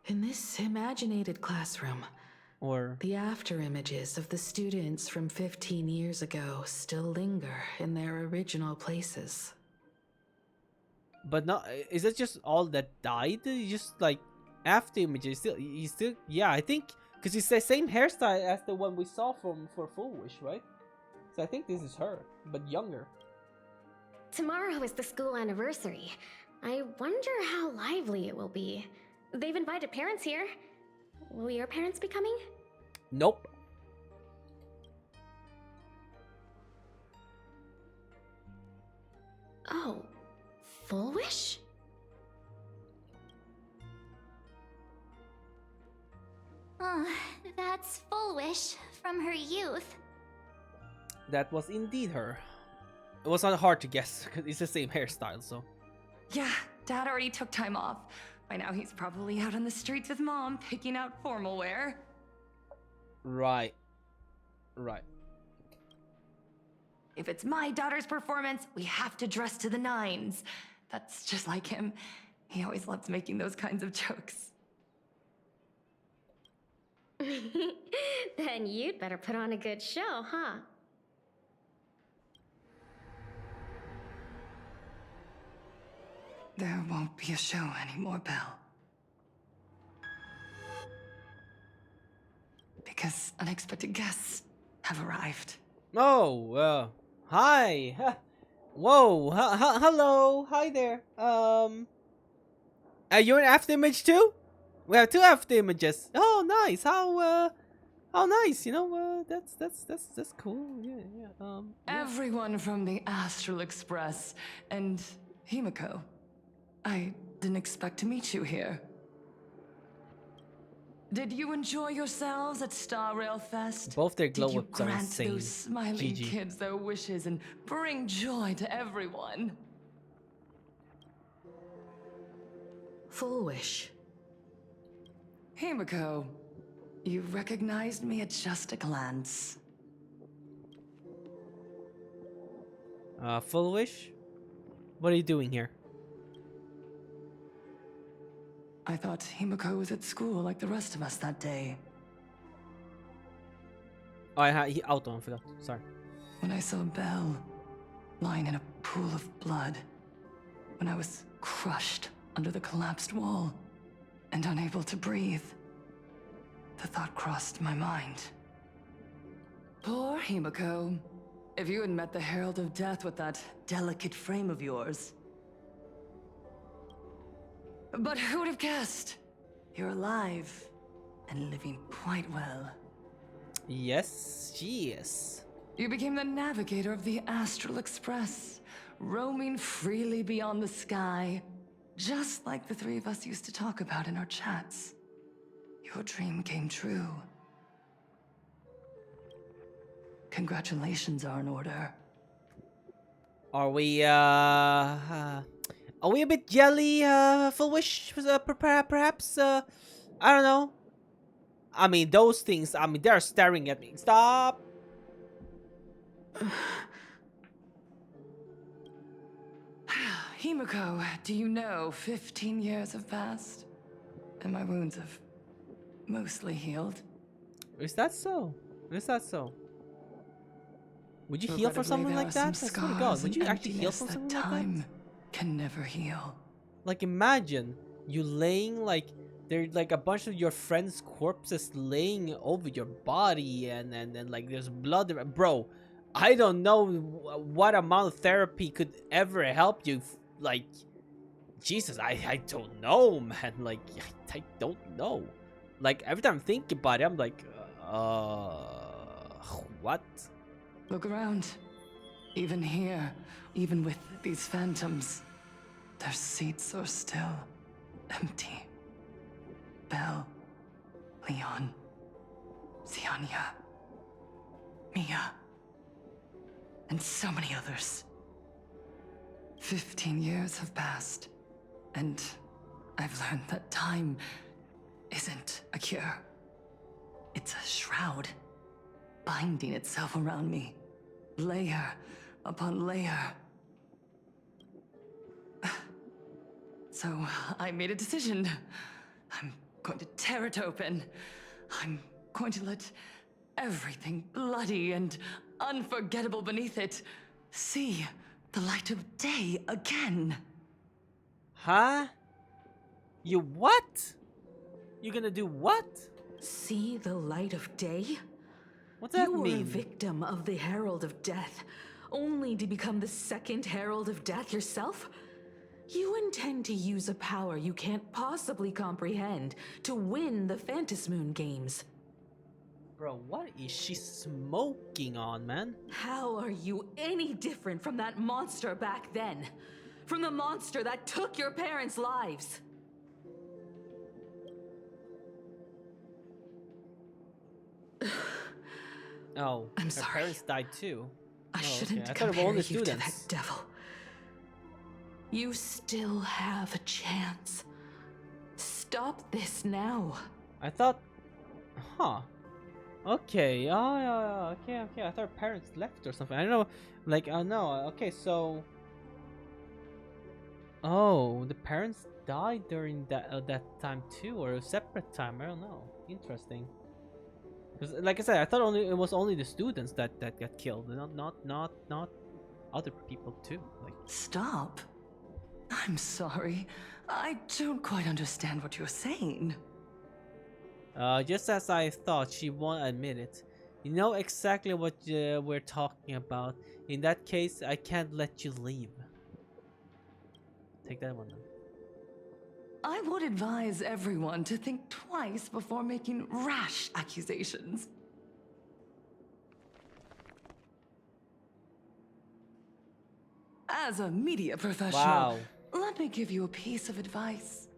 In this imaginated classroom, Or the after images of the students from 15 years ago still linger in their original places. but not, is that just all that died? You just like after images you still yeah, I think because it's the same hairstyle as the one we saw for Foolish, right? So I think this is her, but younger. Tomorrow is the school anniversary. I wonder how lively it will be. They've invited parents here. Will your parents be coming? Nope. Oh, Foolish? That's Foolish from her youth. That was indeed her. It was not hard to guess because it's the same hairstyle, so. Yeah, Dad already took time off. By now he's probably out on the streets with Mom, picking out formal wear. Right. Right. If it's my daughter's performance, we have to dress to the nines. That's just like him. He always loves making those kinds of jokes. Then you'd better put on a good show, huh? There won't be a show anymore, Belle. Because unexpected guests have arrived. Oh, hi. Whoa. Hello. Hi there. You're an after image too? We have two after images. Oh, nice. How nice. You know, that's cool. Yeah. Yeah. Everyone from the Astral Express and Himiko. I didn't expect to meet you here. Did you enjoy yourselves at Star Rail Fest? Both their glow Did you ups are grant insane. those smiling GG. kids their wishes and bring joy to everyone? Full wish. Himiko, you recognized me at just a glance. Full wish? What are you doing here? I thought Himiko was at school like the rest of us that day. Oh, he out on. Forgot. Sorry. When I saw Belle lying in a pool of blood, when I was crushed under the collapsed wall and unable to breathe, the thought crossed my mind. Poor Himiko. If you had met the Herald of Death with that delicate frame of yours. But who would have guessed? You're alive and living quite well. Yes, she is. You became the navigator of the Astral Express, roaming freely beyond the sky, just like the three of us used to talk about in our chats. Your dream came true. Congratulations are in order. Are we a bit jelly, Full Wish, perhaps? I don't know. I mean, those things, I mean, they're staring at me. Stop! Himiko, do you know 15 years have passed? And my wounds have mostly healed. Is that so? Is that so? Would you heal for Regrettably, something there like are some that? I swear to scars God, would and you actually heal emptiness from that something like time that? can never heal. Like, imagine You laying like there's like a bunch of your friends' corpses laying over your body, and like there's blood, bro. I don't know what amount of therapy could ever help you. Like, Jesus, I don't know, man. Like, I don't know. Like every time I think about it, I'm like, what? Look around. Even here, even with these phantoms, their seats are still empty. Belle, Leon, Ziania, Mia, and so many others. 15 years have passed, and I've learned that time isn't a cure. It's a shroud, binding itself around me, layer upon layer. So I made a decision. I'm going to tear it open. I'm going to let everything bloody and unforgettable beneath it see the light of day again. Huh? You what? You gonna do what? See the light of day? What's that You were mean? a victim of the Herald of Death, only to become the second Herald of Death yourself? You intend to use a power you can't possibly comprehend to win the Phantasmoon games. Bro, what is she smoking on, man? How are you any different from that monster back then? From the monster that took your parents' lives? Oh, I'm her sorry. parents died too. I shouldn't I thought it was compare only you to that students. devil. You still have a chance. Stop this now. I thought, huh? Okay, oh, yeah, okay. I thought her parents left or something. I don't know, like, oh no. Okay, so, oh, the parents died during that time too, or a separate time. I don't know. Interesting. Because, like I said, I thought it was only the students that got killed, not other people too. Like, Stop? I'm sorry. I don't quite understand what you're saying. just as I thought, she won't admit it. You know exactly what we're talking about. In that case, I can't let you leave. Take that one then. I would advise everyone to think twice before making rash accusations. As a media professional, Wow. let me give you a piece of advice.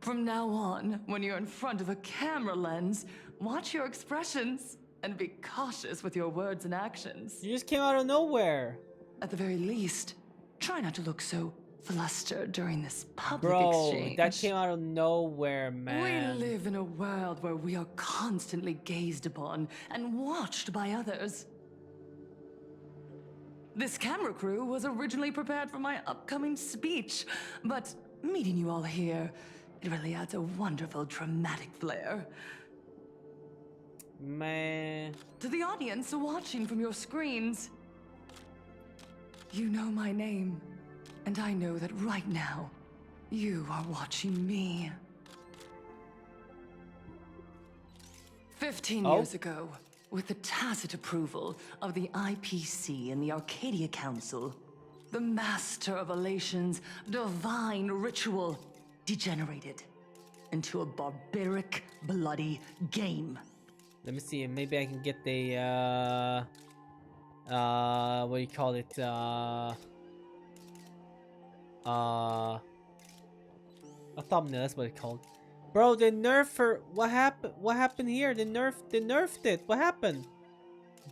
From now on, when you're in front of a camera lens, watch your expressions and be cautious with your words and actions. You just came out of nowhere. At the very least, try not to look so flustered during this public Bro, exchange. that came out of nowhere, man. We live in a world where we are constantly gazed upon and watched by others. This camera crew was originally prepared for my upcoming speech, but meeting you all here, it really adds a wonderful dramatic flair. Man. To the audience watching from your screens, you know my name, and I know that right now, you are watching me. 15 years ago, with the tacit approval of the IPC and the Arcadia Council, the Master of Elation's divine ritual degenerated into a barbaric, bloody game. Let me see. Maybe I can get the what do you call it? A thumbnail. That's what it's called. Bro, they nerfed her. What happened? What happened here? They nerfed it. What happened?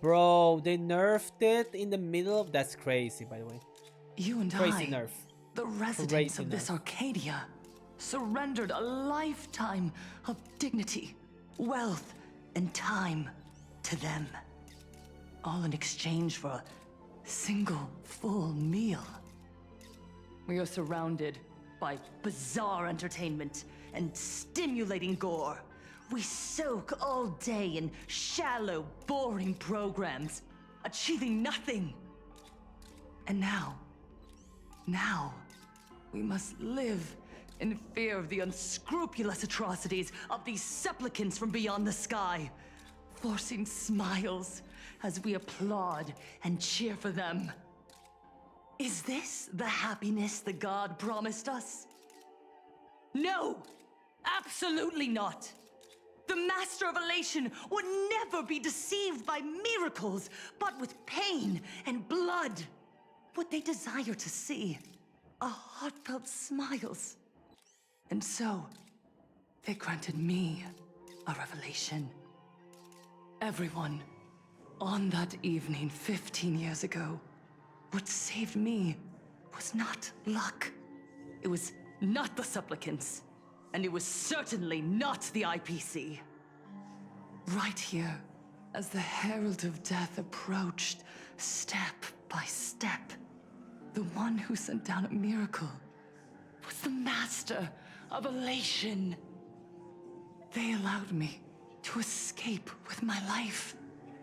Bro, they nerfed it in the middle of. That's crazy, by the way. You and Crazy I, nerf. the residents Crazy of this nerf. Arcadia, surrendered a lifetime of dignity, wealth, and time to them. All in exchange for a single full meal. We are surrounded by bizarre entertainment and stimulating gore. We soak all day in shallow, boring programs, achieving nothing. And now, we must live in fear of the unscrupulous atrocities of these supplicants from beyond the sky, forcing smiles as we applaud and cheer for them. Is this the happiness the god promised us? No! Absolutely not! The Master of Elation would never be deceived by miracles, but with pain and blood. What they desire to see are heartfelt smiles. And so, they granted me a revelation. Everyone, on that evening 15 years ago, what saved me was not luck. It was not the supplicants. And it was certainly not the IPC. Right here, as the Herald of Death approached, step by step, the one who sent down a miracle was the Master of Elation. They allowed me to escape with my life.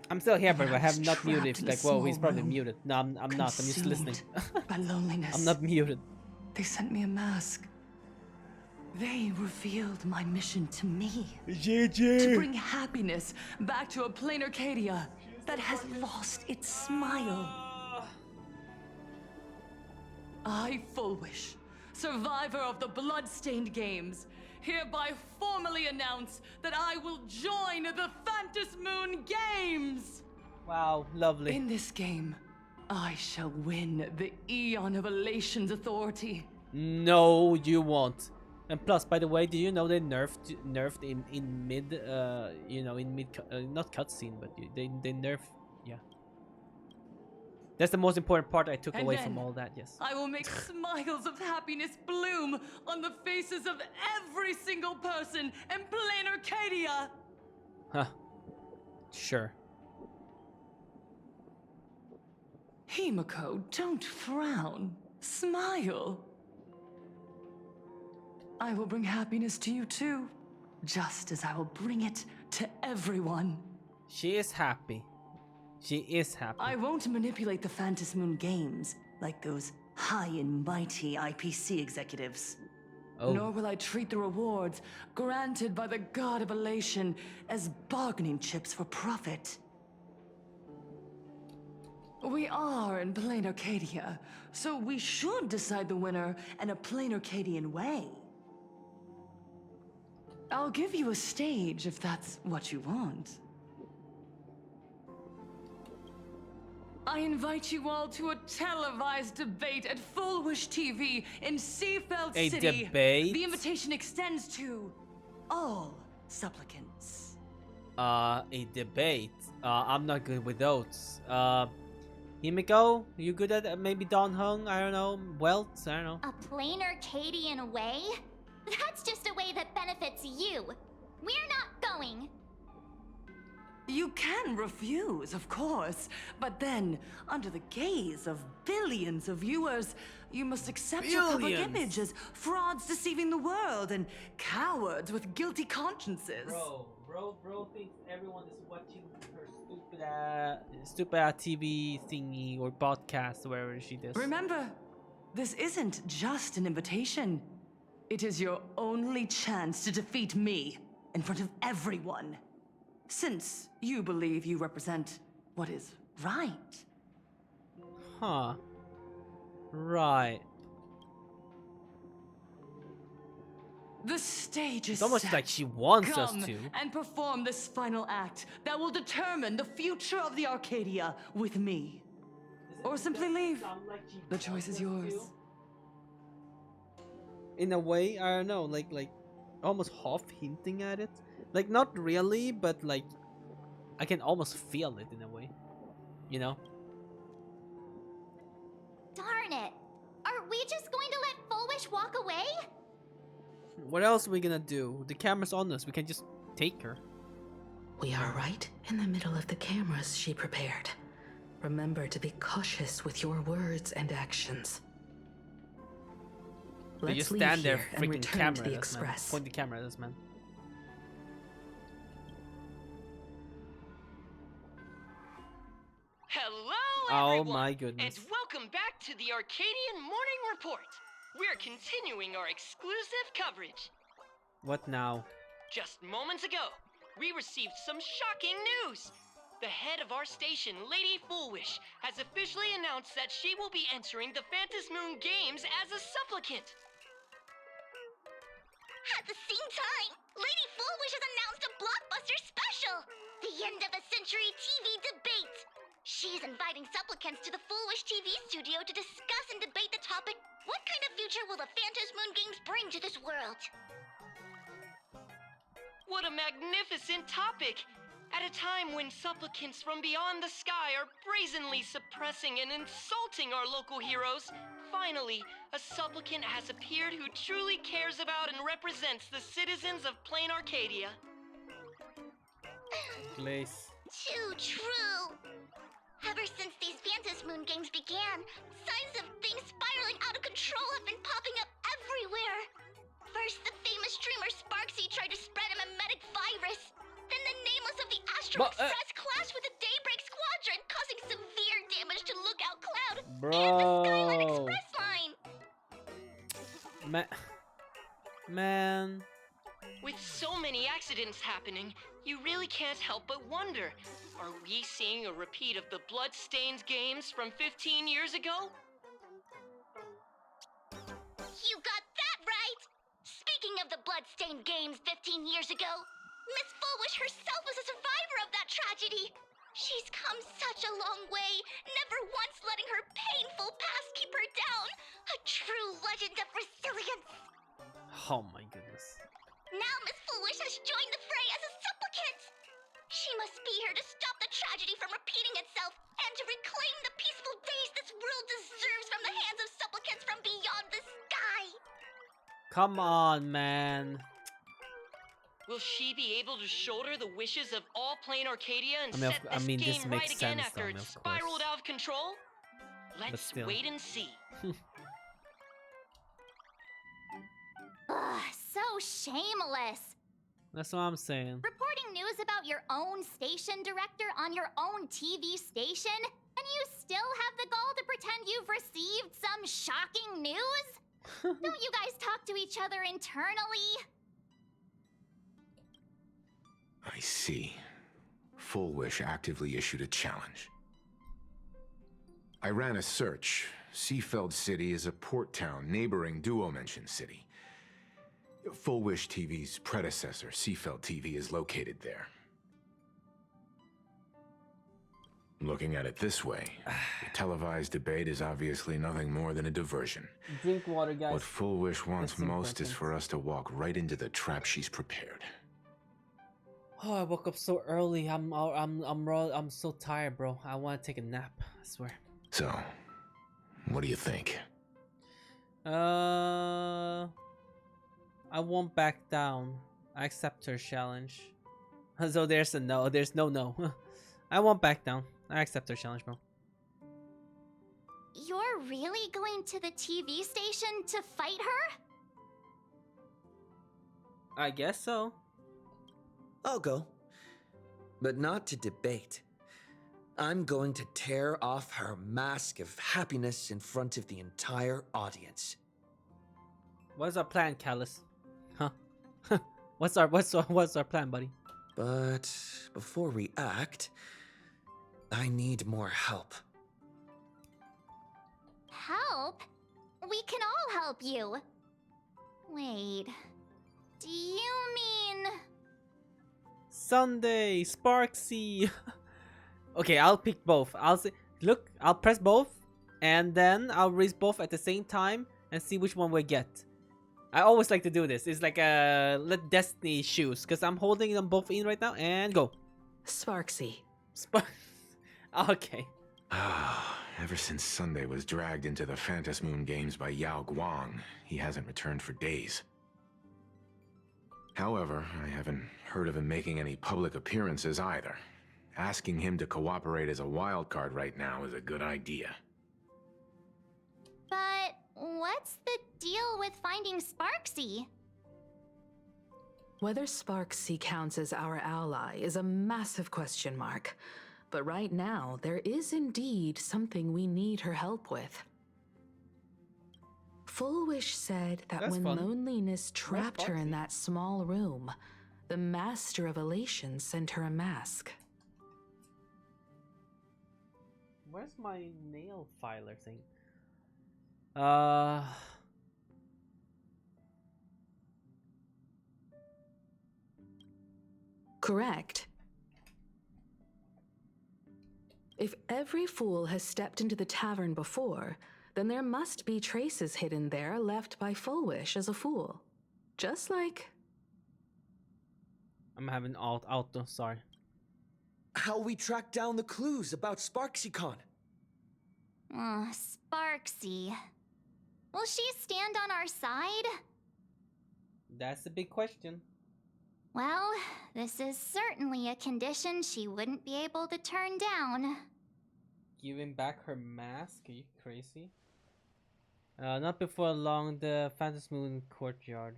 I'm still here, but I have was not muted. trapped in a Like, whoa, he's small probably room, muted. No, I'm not. I'm just listening. consumed by loneliness. I'm not muted. They sent me a mask. They revealed my mission to me. To bring happiness back to a plain Arcadia that has lost its smile. I, Fullwish, survivor of the Bloodstained Games, hereby formally announce that I will join the Phantasmoon Moon Games! Wow, lovely. In this game, I shall win the Eon of Elation's authority. No, you won't. And plus, by the way, did you know they nerfed in mid, not cutscene, but they nerf, yeah. That's the most important part I took away from all that. Yes. I will make smiles of happiness bloom on the faces of every single person in plain Arcadia. Huh. Sure. Himiko, don't frown. Smile. I will bring happiness to you too, just as I will bring it to everyone. She is happy. She is happy. I won't manipulate the Phantasmoon Games like those high and mighty IPC executives. Oh. Nor will I treat the rewards granted by the God of Elation as bargaining chips for profit. We are in plain Arcadia, so we should decide the winner in a plain Arcadian way. I'll give you a stage if that's what you want. I invite you all to a televised debate at Fullwish TV in Seafeld City. A debate? The invitation extends to all supplicants. A debate. I'm not good with those. Himiko, you good at maybe Don Hung? I don't know. Welt? I don't know. A plain Arcadian way? That's just a way that benefits you. We're not going. You can refuse, of course, but then, under the gaze of billions of viewers, you must accept your public image as frauds deceiving the world and cowards with guilty consciences. Bro thinks everyone is watching her stupid TV thingy or podcast or whatever she does. Remember, this isn't just an invitation. It is your only chance to defeat me in front of everyone. Since you believe you represent what is right. Huh. Right. The stage is It's almost set. like she wants us Come to. and perform this final act that will determine the future of the Arcadia with me. Or simply leave. The choice is yours. In a way, I don't know, like almost half hinting at it. Like not really, but like I can almost feel it in a way. You know? Darn it. Are we just going to let Fullwish walk away? What else are we gonna do? The camera's on us. We can just take her. We are right in the middle of the cameras she prepared. Remember to be cautious with your words and actions. They Let's just leave stand there, here and freaking return camera to the at us, man. express. Point the camera at us, man. Hello, Oh everyone, my goodness. and welcome back to the Arcadian Morning Report. we're continuing our exclusive coverage. What now? Just moments ago, we received some shocking news. The head of our station, Lady Foolwish, has officially announced that she will be entering the Phantom Moon Games as a supplicant. At the same time, Lady Foolwish has announced a blockbuster special, the end of a century TV debate. She's inviting supplicants to the Foolwish TV studio to discuss and debate the topic, what kind of future will the Phantom Moon Games bring to this world? What a magnificent topic! At a time when supplicants from beyond the sky are brazenly suppressing and insulting our local heroes, finally, a supplicant has appeared who truly cares about and represents the citizens of Plain Arcadia. Place. Too true. Ever since these Phantom Moon Games began, signs of things spiraling out of control have been popping up everywhere. First, the famous streamer Sparksy tried to spread a mimetic virus. Then the nameless of the Astro Express clashed with the Daybreak Squadron, causing severe damage to Lookout Cloud and the Skyline Express line. Man. With so many accidents happening, you really can't help but wonder, are we seeing a repeat of the Bloodstained games from 15 years ago? You got that right! Speaking of the Bloodstained games 15 years ago, Miss Foolwish herself was a survivor of that tragedy. She's come such a long way, never once letting her painful past keep her down. A true legend of resilience. Oh my goodness. Now Miss Foolwish has joined the fray as a supplicant. She must be here to stop the tragedy from repeating itself and to reclaim the peaceful days this world deserves from the hands of supplicants from beyond the sky. Come on, man. Will she be able to shoulder the wishes of all Plain Arcadia and this set this makes game right again sense, after though, it of spiraled course. out of control? Let's still. wait and see. Ugh, so shameless. That's what I'm saying. Reporting news about your own station director on your own TV station, and you still have the gall to pretend you've received some shocking news? Don't you guys talk to each other internally? I see. Foolwish actively issued a challenge. I ran a search. Seafeld City is a port town neighboring Duo-Mention City. Foolwish TV's predecessor, Seafeld TV, is located there. Looking at it this way, the televised debate is obviously nothing more than a diversion. Drink water, guys. What Foolwish wants That's most is important. for us to walk right into the trap she's prepared. Oh, I woke up so early. I'm so tired, bro. I want to take a nap. I swear. So, what do you think? I won't back down. I accept her challenge. So there's a no. There's no. I won't back down. I accept her challenge, bro. You're really going to the TV station to fight her? I guess so. I'll go. But not to debate. I'm going to tear off her mask of happiness in front of the entire audience. What's our plan, Callus? Huh? what's our plan, buddy? But before we act, I need more help. Help? We can all help you. Wait. Do you mean... Sunday, Sparksy. Okay, I'll pick both. I'll say, look, I'll press both, and then I'll raise both at the same time and see which one we get. I always like to do this. It's like let Destiny choose, because I'm holding them both in right now, and go. Sparksy. Okay. Ever since Sunday was dragged into the Phantom Moon Games by Yao Guang, he hasn't returned for days. However, I haven't heard of him making any public appearances either. Asking him to cooperate as a wildcard right now is a good idea. But what's the deal with finding Sparksy? Whether Sparksy counts as our ally is a massive question mark. But right now, there is indeed something we need her help with. Full Wish said that That's when fun. loneliness trapped her in boxy. that small room, the Master of Elation sent her a mask. Where's my nail filer thing? Uh, Correct. If every fool has stepped into the tavern before, then there must be traces hidden there left by Full Wish as a fool. Just like... I'm having auto, sorry. How we track down the clues about SparksyCon. Sparksy. Will she stand on our side? That's the big question. Well, this is certainly a condition she wouldn't be able to turn down. Giving back her mask? Are you crazy? Not before long, the Phantom Moon courtyard.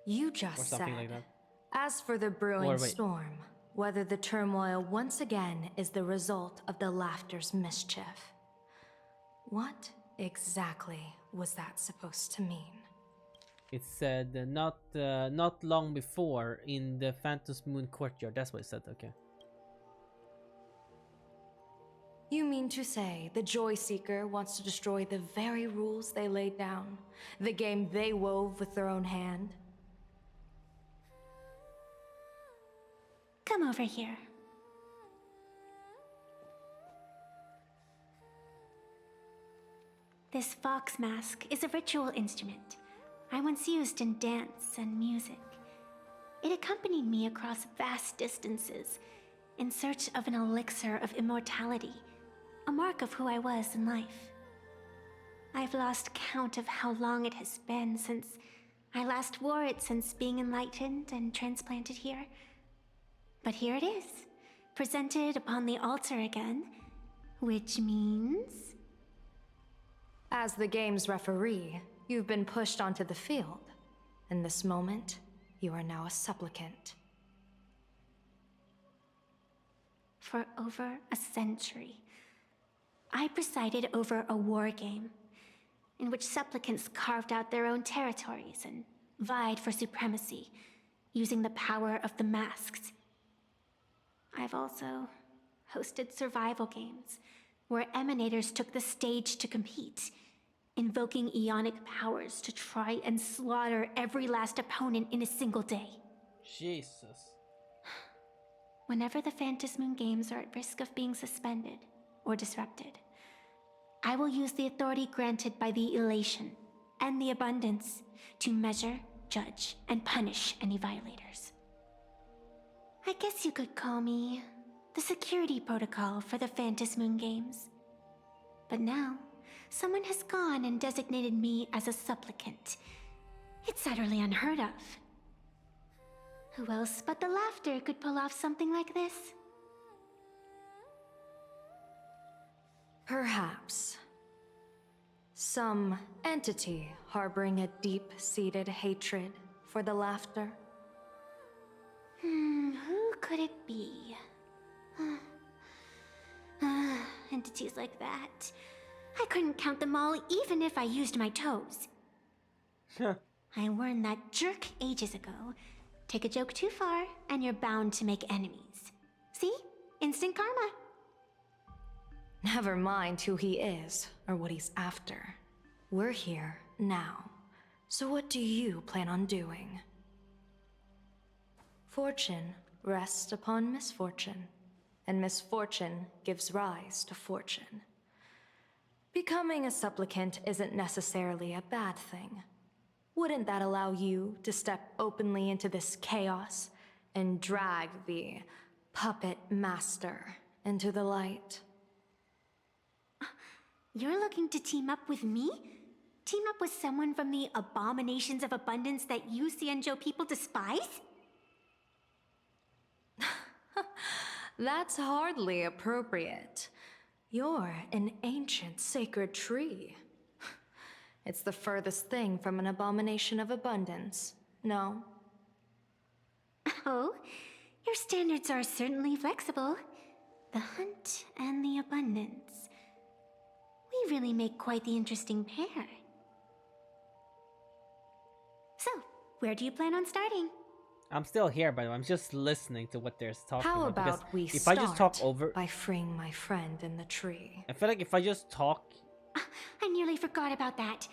You Or just something said, like that. as for the brewing Or wait. storm, whether the turmoil once again is the result of the laughter's mischief. What exactly was that supposed to mean? It said not long before in the Phantom Moon courtyard. That's what it said, okay. You mean to say the Joy Seeker wants to destroy the very rules they laid down? The game they wove with their own hand? Come over here. This fox mask is a ritual instrument I once used in dance and music. It accompanied me across vast distances in search of an elixir of immortality, a mark of who I was in life. I've lost count of how long it has been since I last wore it since being enlightened and transplanted here. But here it is, presented upon the altar again, which means... As the game's referee, you've been pushed onto the field. In this moment, you are now a supplicant. For over a century, I presided over a war game in which supplicants carved out their own territories and vied for supremacy, using the power of the masks. I've also hosted survival games where emanators took the stage to compete, invoking eonic powers to try and slaughter every last opponent in a single day. Jesus. Whenever the Phantasmoon games are at risk of being suspended or disrupted, I will use the authority granted by the elation and the abundance to measure, judge, and punish any violators. I guess you could call me the security protocol for the Phantasmoon games. But now, someone has gone and designated me as a supplicant. It's utterly unheard of. Who else but the laughter could pull off something like this? Perhaps. Some entity harboring a deep-seated hatred for the laughter. Who could it be? Entities like that. I couldn't count them all even if I used my toes. I learned that jerk ages ago. Take a joke too far, and you're bound to make enemies. See? Instant karma. Never mind who he is or what he's after. We're here now. So what do you plan on doing? Fortune rests upon misfortune, and misfortune gives rise to fortune. Becoming a supplicant isn't necessarily a bad thing. Wouldn't that allow you to step openly into this chaos and drag the puppet master into the light? You're looking to team up with me? Team up with someone from the abominations of abundance that you Xianzhou people despise? That's hardly appropriate. You're an ancient sacred tree. It's the furthest thing from an abomination of abundance, no? Oh, your standards are certainly flexible. The hunt and the abundance. We You really make quite the interesting pair. So, where do you plan on starting? I'm still here, by the way. I'm just listening to what they're talking How about. about we if start I just talk over, by freeing my friend in the tree? I feel like if I just talk, I nearly forgot about that.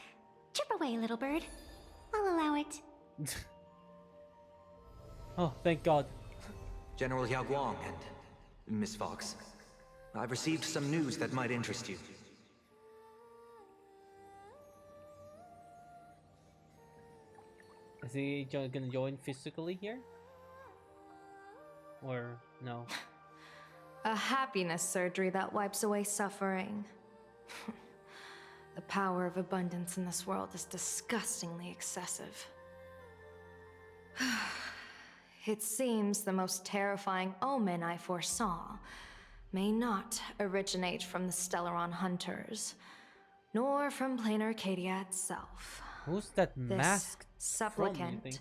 Chip away, little bird. I'll allow it. oh, thank God. General Yao Guang and Miss Fox, I've received some news that might interest you. Is he gonna join physically here? Or no? A happiness surgery that wipes away suffering. The power of abundance in this world is disgustingly excessive. It seems the most terrifying omen I foresaw may not originate from the Stellaron hunters, nor from plain Arcadia itself. Who's that This masked supplicant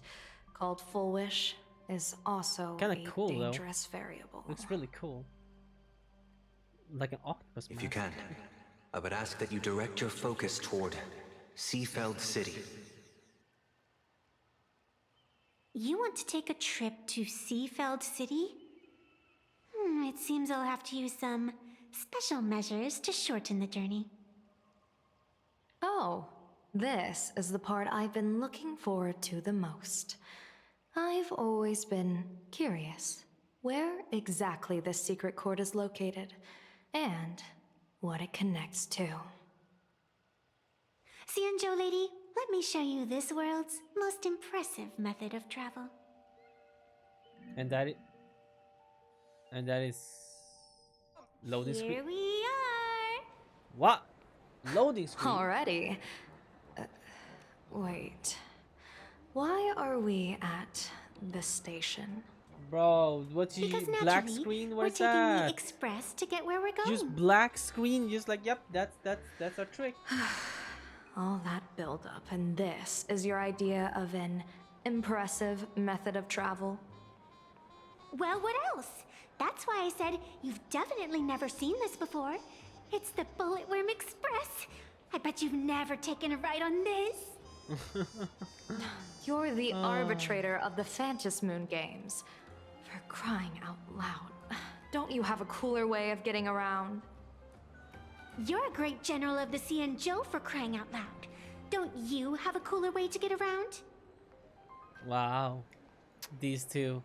called Full Wish is also Kinda a cool, though. dangerous variable. Looks really cool. Like an octopus If you mask. can, I would ask that you direct your focus toward Seafeld City. You want to take a trip to Seafeld City? It seems I'll have to use some special measures to shorten the journey. Oh, this is the part I've been looking forward to the most. I've always been curious where exactly this secret court is located and what it connects to. Xianzhou lady, let me show you this world's most impressive method of travel. And that is loading screen. Here we are. What? Loading screen. Already? Wait. Why are we at the station? Bro, what's Because your black naturally, screen? we're Where's taking the that? express to get where we're going. Just black screen. Just like, yep, that's our trick. All that buildup, and this is your idea of an impressive method of travel? Well, what else? That's why I said you've definitely never seen this before. It's the Bulletworm Express. I bet you've never taken a ride on this. You're the arbitrator of the Phantom Moon games. For crying out loud. Don't you have a cooler way of getting around? You're a great general of the Xianzhou for crying out loud. Don't you have a cooler way to get around? Wow. These two.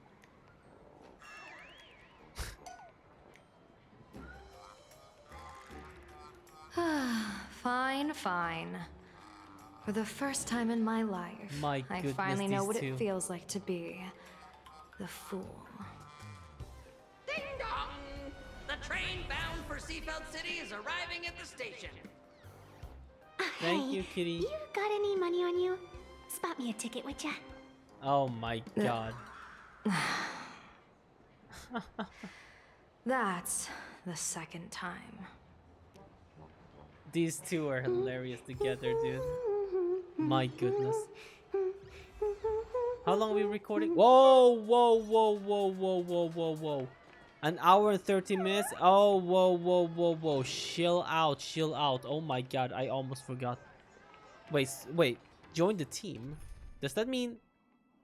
Fine, fine. For the first time in my life, My I goodness, finally know these what two. it feels like to be the fool. Ding dong! The train bound for Seafeld City is arriving at the station. Thank Hey, you, kitty. You got any money on you? Spot me a ticket, would ya? Oh my God. That's the second time. These two are hilarious together, dude. My goodness. How long are we recording? Whoa, whoa, whoa, whoa, whoa, whoa, whoa, whoa. An hour and 30 minutes? Oh, whoa, whoa, whoa, whoa. Chill out, chill out. Oh my God, I almost forgot. Wait, wait. Join the team? Does that mean...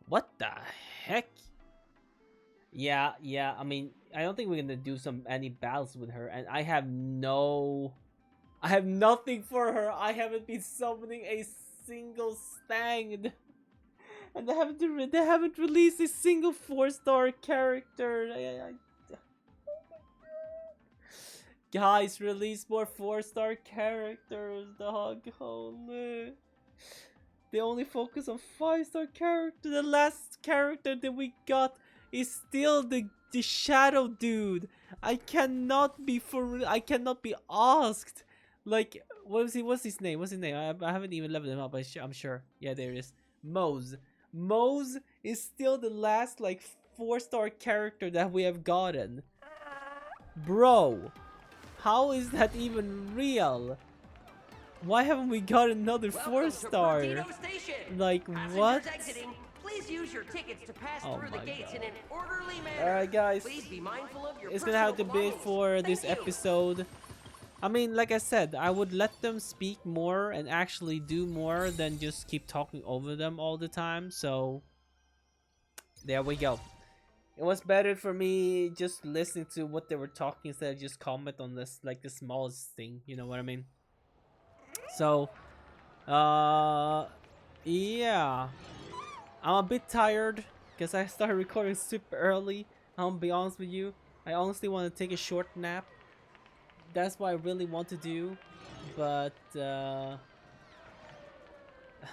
What the heck? Yeah, I mean, I don't think we're gonna do any battles with her, and I have nothing for her. I haven't been summoning a single stang, and they haven't released a single 4-star character. Oh my God. Guys, release more 4-star characters, dog. Holy. They only focus on 5-star character. The last character that we got is still the shadow dude. I cannot be asked. Like, what's his name? I haven't even leveled him up, but I'm sure. Yeah, there it is. Mose. Mose is still the last, like, 4-star character that we have gotten. Bro, how is that even real? Why haven't we got another 4-star? Like, what? Please use your tickets to pass through the gates in an orderly manner. Alright, guys. Please be mindful of your It's gonna have to be personal it for this belongings. Thank you. episode. I mean, like I said, I would let them speak more and actually do more than just keep talking over them all the time. So there we go. It was better for me just listening to what they were talking instead of just comment on this, like the smallest thing. You know what I mean? So, yeah. I'm a bit tired because I started recording super early. I'm gonna be honest with you. I honestly want to take a short nap. That's what I really want to do. But,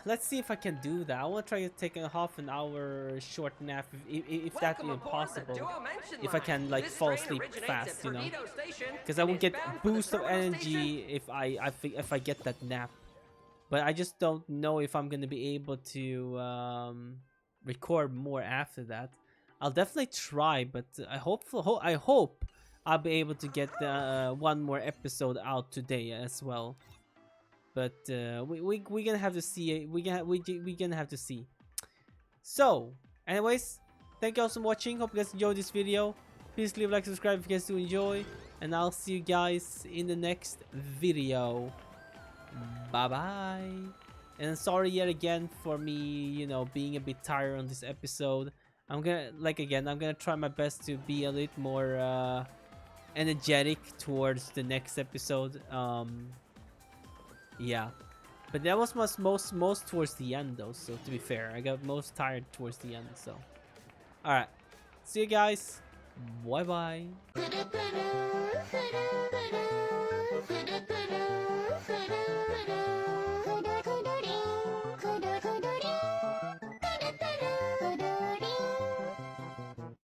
let's see if I can do that. I want to try to take a half an hour short nap if that's even possible. If I can like fall asleep fast, you know, because I will get a boost of energy if I get that nap. But I just don't know if I'm gonna be able to record more after that. I'll definitely try, but I hope I'll be able to get one more episode out today as well. But we gonna have to see. We gonna have to see. So, anyways, thank you all for watching. Hope you guys enjoyed this video. Please leave a like, subscribe if you guys do enjoy, and I'll see you guys in the next video. Bye bye. And sorry yet again for me, you know, being a bit tired on this episode. I'm gonna try my best to be a little more energetic towards the next episode. Yeah, but that was most towards the end though, so to be fair, I got most tired towards the end. So all right, see you guys, bye bye.